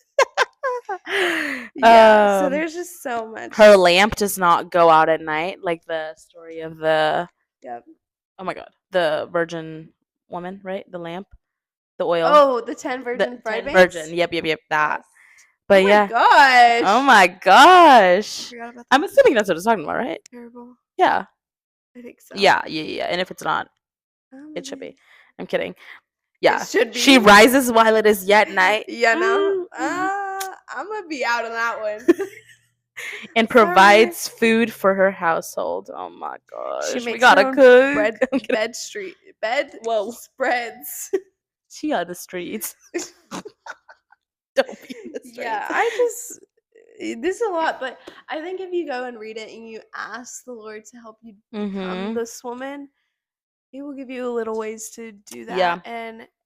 Yeah. So um there's just so much. her lamp does not go out at night, like the story of the Yep. oh my god, the virgin woman, right? The lamp, the oil, Oh, the 10 the virgin bride 10 maids? virgin. Yep, that. Yes. Oh But my yeah. Oh gosh. my I gosh. forgot about I'm that. assuming that's what it's talking about, right? Terrible. Yeah. I think so. Yeah. And if it's not, it should be. Um, I'm kidding. it Yeah. should She be. rises while it is yet night. Yeah, no. Mm. I'm gonna be out on that one. And Sorry. provides food for her household. Oh my She gosh. We makes her gotta own cook. bread I'm kidding. bed Whoa. spreads. She on the streets. Don't be in the Yeah, streets. I just this is a lot, but I think if you go and read it and you ask the Lord to help you become Mm-hmm. this woman, He will give you a little ways to do that, Yeah.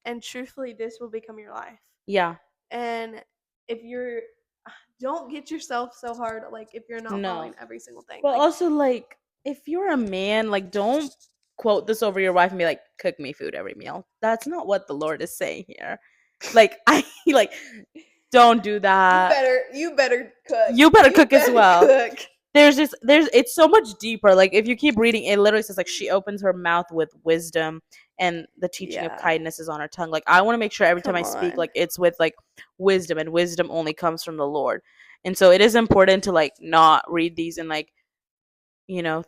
and truthfully, this will become your life. Yeah. And if you're, don't get yourself so hard, like if you're not No. following every single thing, But like also, like, if you're a man, like, don't quote this over your wife and be like, cook me food every meal. That's not what the Lord is saying here. Like, I like, don't do that. you better cook, You better you cook as better well. cook. There's it's so much deeper. Like if you keep reading, it literally says like she opens her mouth with wisdom and the teaching of Yeah, kindness is on her tongue. Like I want to make sure every time come I speak, on. like it's with like wisdom, and wisdom only comes from the Lord. And so it is important to like not read these and like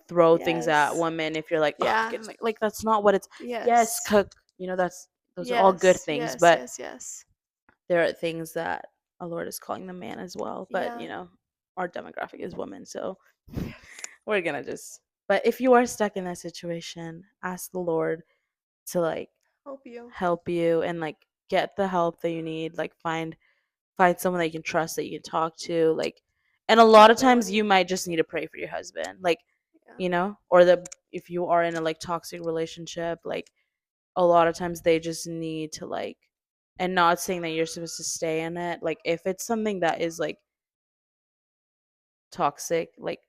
throw things at Yes. women if you're like, oh, Yeah. like that's not what it's. Yes, Yes. cook. That's those are all good Yes. things, Yes. but Yes. Yes. there are things that our Lord is calling the man as well. But Yeah. our demographic is women, so Yes. we're gonna just. But if you are stuck in that situation, ask the Lord to like Hope you. help you and like get the help that you need. Like find someone that you can trust, that you can talk to. Like, and a lot of times Accountability. you might just need to pray for your husband. Like, Yeah. or the if you are in a like toxic relationship, like a lot of times they just need to like, and not saying that you're supposed to stay in it. Like if it's something that is like toxic, like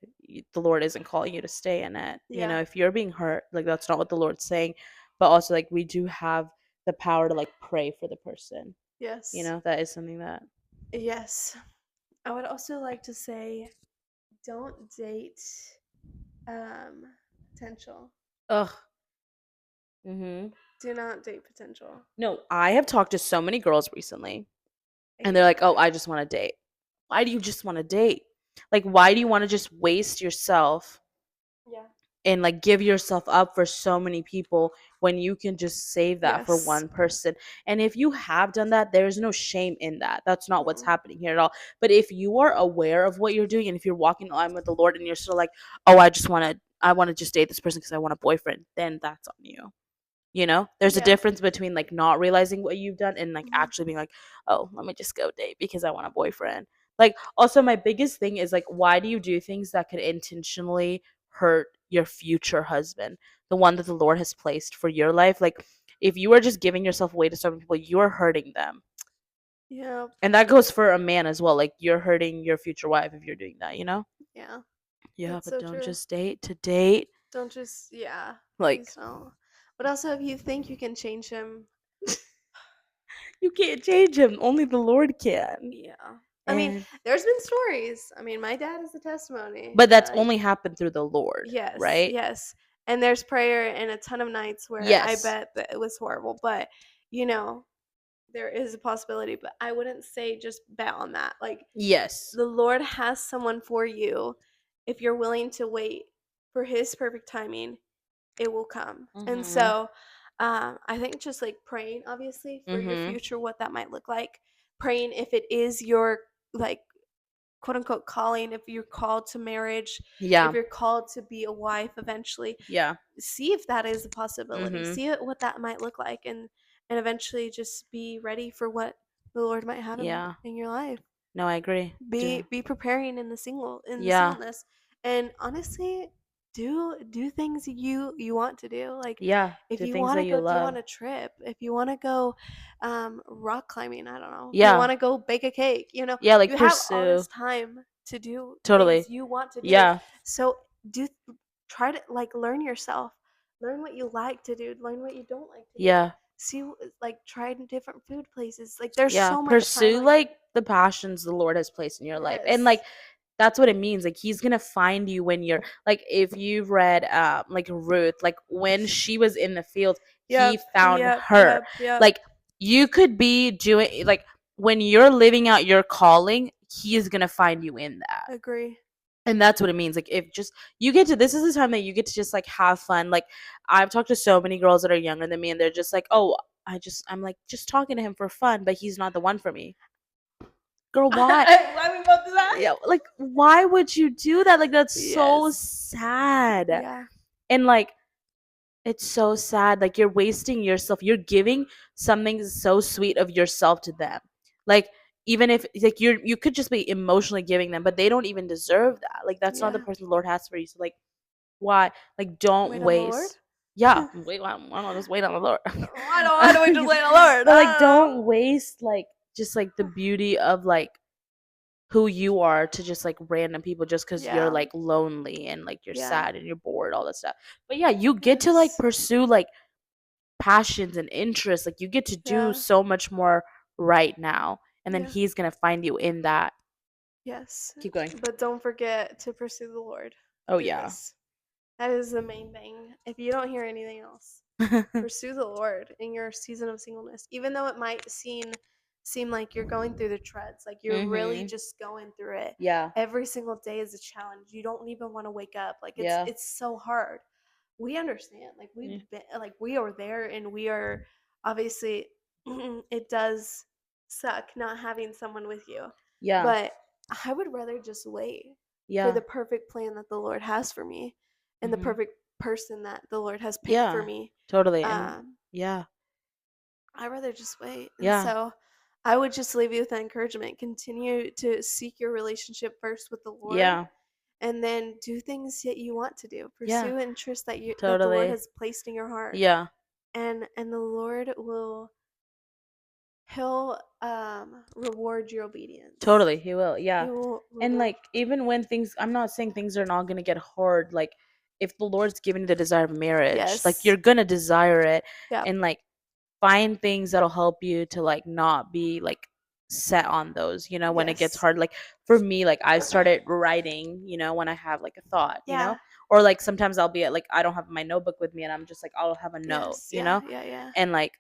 the Lord isn't calling you to stay in it. Yeah. If you're being hurt, like that's not what the Lord's saying. But also like we do have the power to like pray for the person. Yes. That is something that Yes. I would also like to say, don't date um potential. ugh. Mhm. Do not date potential. No, I have talked to so many girls recently I and hate they're that like, "Oh, word. I just want to date." Why do you just want to date? Like why do you want to just waste yourself Yeah. and like give yourself up for so many people when you can just save that for Yes. one person? And if you have done that, there's no shame in that. That's not what's Mm-mm. happening here at all. But if you are aware of what you're doing and if you're walking the line with the Lord and you're still like, oh, I want to just date this person because I want a boyfriend, then that's on you. There's a Yeah. difference between like not realizing what you've done and like Hmm. actually being like, oh, let me just go date because I want a boyfriend. Like also my biggest thing is like, why do you do things that could intentionally hurt your future husband, the one that the Lord has placed for your life? Like if you are just giving yourself away to some people, you are hurting them. Yeah. And that goes for a man as well. Like you're hurting your future wife if you're doing that. Yeah. Yeah, That's but so don't true. just date to date. Don't just, yeah. Like Please don't. But also, if you think you can change him, you can't change him. Only the Lord can. yeah. I mean, And there's been stories. I mean, my dad is a testimony. but that's only happened through the Lord, Yes, right? yes. And there's prayer and a ton of nights where I Yes. bet that it was horrible. But, you know, there is a possibility. But I wouldn't say just bet on that. Like, Yes. the Lord has someone for you. If you're willing to wait for His perfect timing, it will come. And Mhm. so I think just like praying, obviously, for your Mhm. future, what that might look like. Praying if it is your, like, quote unquote calling, if you're called to marriage, if Yeah. you're called to be a wife eventually, Yeah. see if that is a possibility. Mhm. See what that might look like, and eventually just be ready for what the Lord might have Yeah. in your life. No, I agree. Be preparing in the Yeah. singleness, and honestly, do things you want to do. Like Yeah. if Do you things want that to you go love. on a trip, if you want to go rock climbing, I don't know, if you Yeah. want to go bake a cake, Yeah, like you have all this pursue. time to do things Totally. you want to do. Yeah. So do try to like learn yourself, learn what you like to do, learn what you don't like to do. Yeah. See, like try different food places. Like there's Yeah. so much time. Pursue Like like the passions the Lord has placed in your life. And yes, like that's what it means. Like he's gonna find you when you're like if you've read like Ruth, like when she was in the field, he yep, found yep, her. yep, yep. Like you could be doing like when you're living out your calling, he is gonna find you in that. Agree. And that's what it means. Like if just you get to this is the time that you get to just like have fun. Like I've talked to so many girls that are younger than me and they're just like, "Oh, I'm like just talking to him for fun, but he's not the one for me." Girl, why? Why we both do that? Yeah, like why would you do that? Like that's so Yes. sad. Yeah. And like it's so sad. Like you're wasting yourself. You're giving something so sweet of yourself to them. Like even if like you could just be emotionally giving them, but they don't even deserve that. Like that's not the Yeah. person the Lord has for you. So like why? Like don't Wait on the Lord? waste. Yeah, wait. Why don't just wait on the Lord? Why do we just wait on the Lord? But I like don't don't know. waste like just like the beauty of like who you are to just like random people just because you're Yeah. like lonely and like you're Yeah. sad and you're bored, all that stuff. But yeah, you get to like Yes. pursue like passions and interests. Like you get to do Yeah. so much more right now. And then Yeah. he's gonna find you in that. Yes. Keep going. But don't forget to pursue the Lord Oh through yeah. this. That is the main thing. If you don't hear anything else, pursue the Lord in your season of singleness, even though it might seem like you're going through the treads, like you're really Mhm. just going through it. Yeah. Every single day is a challenge. You don't even want to wake up. Like Yeah. it's so hard. We understand. Like Yeah. we've been like we are there, and we are obviously it does suck not having someone with you. Yeah. But I would rather just wait for Yeah. the perfect plan that the Lord has for me and the Mhm. perfect person that the Lord has picked for Yeah. me. Totally. And Um, yeah. I'd rather just wait. And Yeah. so I would just leave you with that encouragement. Continue to seek your relationship first with the Lord, Yeah. and then do things that you want to do. Yeah. Pursue interests that the Lord Totally. has placed in your heart. Yeah. And the Lord he'll reward your obedience. Totally, he will. He Yeah. will And reward. like even when things I'm not saying things are not going to get hard, like if the Lord's giving you the desire of marriage, like Yes. you're going to desire it Yep. and like find things that'll help you to like not be like set on those, when it gets Yes. hard. Like for me, like I started writing, when I have like a thought, Yeah. or like sometimes I'll be at like I don't have my notebook with me and I'm just like I'll have a note, Yes. Yeah. Yeah. Yeah. and like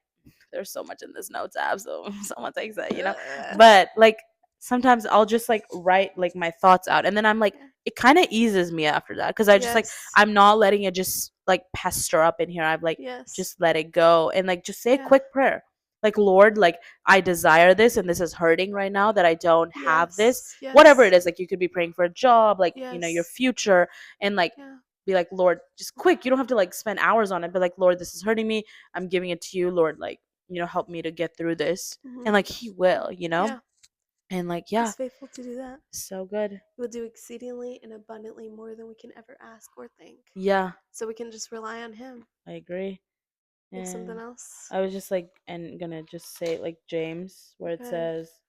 there's so much in this notes app, so someone takes it. Uh, But like sometimes I'll just like write like my thoughts out, and then I'm like, yeah. it kind of eases me after that because I just like Yes. I'm not letting it just like pester up in here. I've like Yes. just let it go and like just say a Yeah. quick prayer. Like Lord, like I desire this and this is hurting right now that I don't have this. Yes. Whatever it Yes. is, like you could be praying for a job, like your Yes. future, and like Yeah. be like, Lord, just quick. You don't have to like spend hours on it, but like, Lord, this is hurting me. I'm giving it to you, Lord. Like, help me to get through this. And Hmm. like, He will, Yeah. and like, yeah, He's faithful to do that. so good. He will do exceedingly and abundantly more than we can ever ask or think. Yeah, So we can just rely on Him. I agree. Think something And else? I was just like, and gonna just say like James, where it Okay. says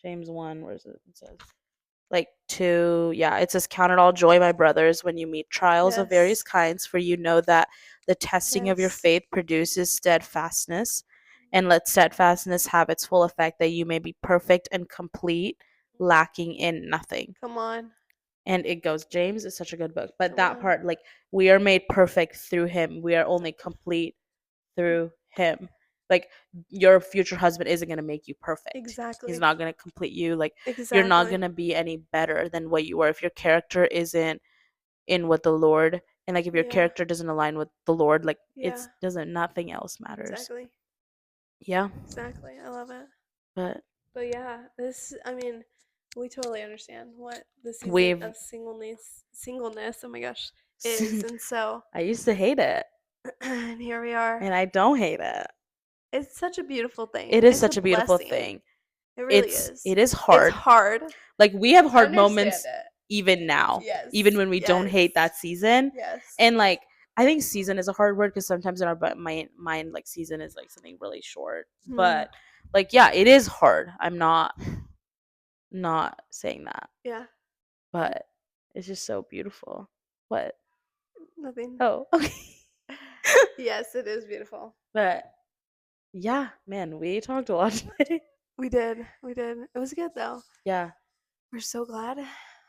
James 1, where is it? It says like to yeah, it says count it all joy, my brothers, when you meet trials of various Yes. kinds, for you know that the testing of your Yes. faith produces steadfastness, and let steadfastness have its full effect, that you may be perfect and complete, lacking in nothing. Come on. And it goes, James is such a good book, but Come that on. part, like, we are made perfect through him, we are only complete through him. Like your future husband isn't going to make you perfect. He's Exactly. not going to complete you. Like you're not Exactly. going to be any better than what you were if your character isn't in with the Lord, and like if your Yeah. character doesn't align with the Lord, like Yeah. it's doesn't nothing else matters. Exactly. Yeah. Exactly. I love it. But But yeah, I mean, we totally understand what the season we've of singleness, oh my gosh, is. And so, I used to hate it and here we are. and I don't hate it. It's such a beautiful thing. It is It's a such a beautiful blessing. thing. It really is. it is It's hard. hard. Like, we have I hard understand moments it. even now, even Yes. when we don't Yes. hate that season. Yes. And like, I think season is a hard word because sometimes in our mind, like, season is like something really short. Hmm. But like, yeah, it is hard. I'm not saying that, Yeah. but it's just so beautiful. What? Nothing. Oh, okay. Yes, it is beautiful. But yeah, man, we talked a lot today. We did. We did. It was good though. Yeah, We're so glad.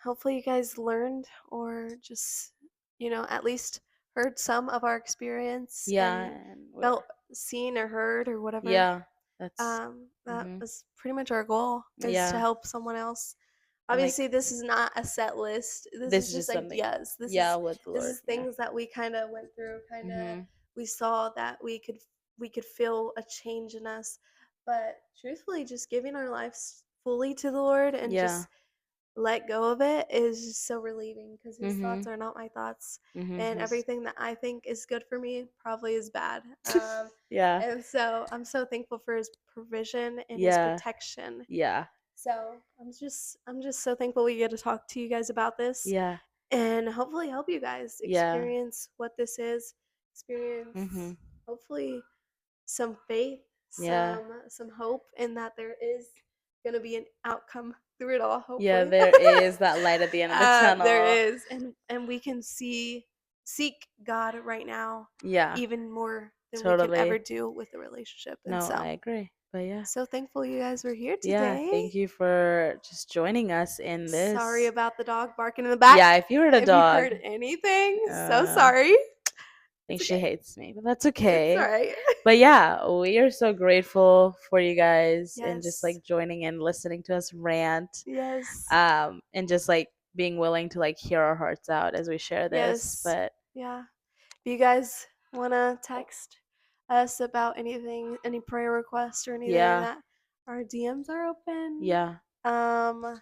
Hopefully, you guys learned or just, at least heard some of our experience yeah, and and felt seen or heard or whatever. yeah, that's That mhm, was pretty much our goal, is to yeah, help someone else. and like, Obviously, this is not a set list. This this is is just just something, ideas. This yeah, is with the this Lord, is yeah, things that we kind of went through. Kind of mhm, we saw that we could feel a change in us, but truthfully, just giving our lives fully to the Lord and yeah, just let go of it is just so relieving because his thoughts mhm, are not my thoughts, mhm, and everything that I think is good for me probably is bad. yeah, And so I'm so thankful for his provision and his yeah, protection. yeah, So I'm just so thankful we get to talk to you guys about this yeah, and hopefully help you guys yeah, experience what this is, experience mhm, hopefully some faith, yeah, some hope, and that there is gonna be an outcome through it all, yeah. hopefully. There is that light at the end of the There tunnel. is, and we can seek God right now Yeah, even more than we could ever totally. do with the relationship. And No, I so agree. But yeah, so thankful you guys were here yeah. today. Thank you for just joining us in Sorry this. about the dog barking in the back. Yeah, if you heard a If you dog, heard anything, so I sorry. think It's she okay. hates me, but that's It's all okay. right. But yeah, we are so grateful for you guys and just Yes. like joining and listening to us rant, Yes. and just like being willing to like hear our hearts out as we share this. Yes. But Yeah. If you guys want to text us about anything, any prayer requests or anything, yeah, that our DMs are open. yeah, Um,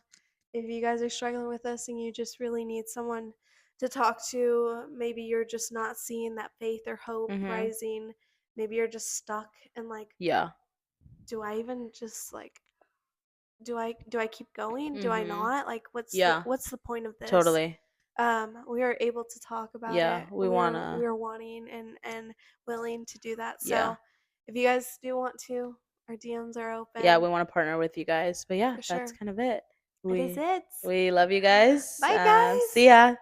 if you guys are struggling with this and you just really need someone to talk to, maybe you're just not seeing that faith or hope mhm, rising. Maybe you're just stuck and like, yeah, do I even just like do I keep going? Do I mhm, not? Like yeah, what's the point of this? totally. We are able to talk about Yeah, it. we We wanna. are wanting and willing to do that. Yeah, So if you guys do want to, our DMs are yeah, open we want to partner with you guys. But yeah, for that's sure. kind of it. That is We it. we love you guys. Bye See guys. ya.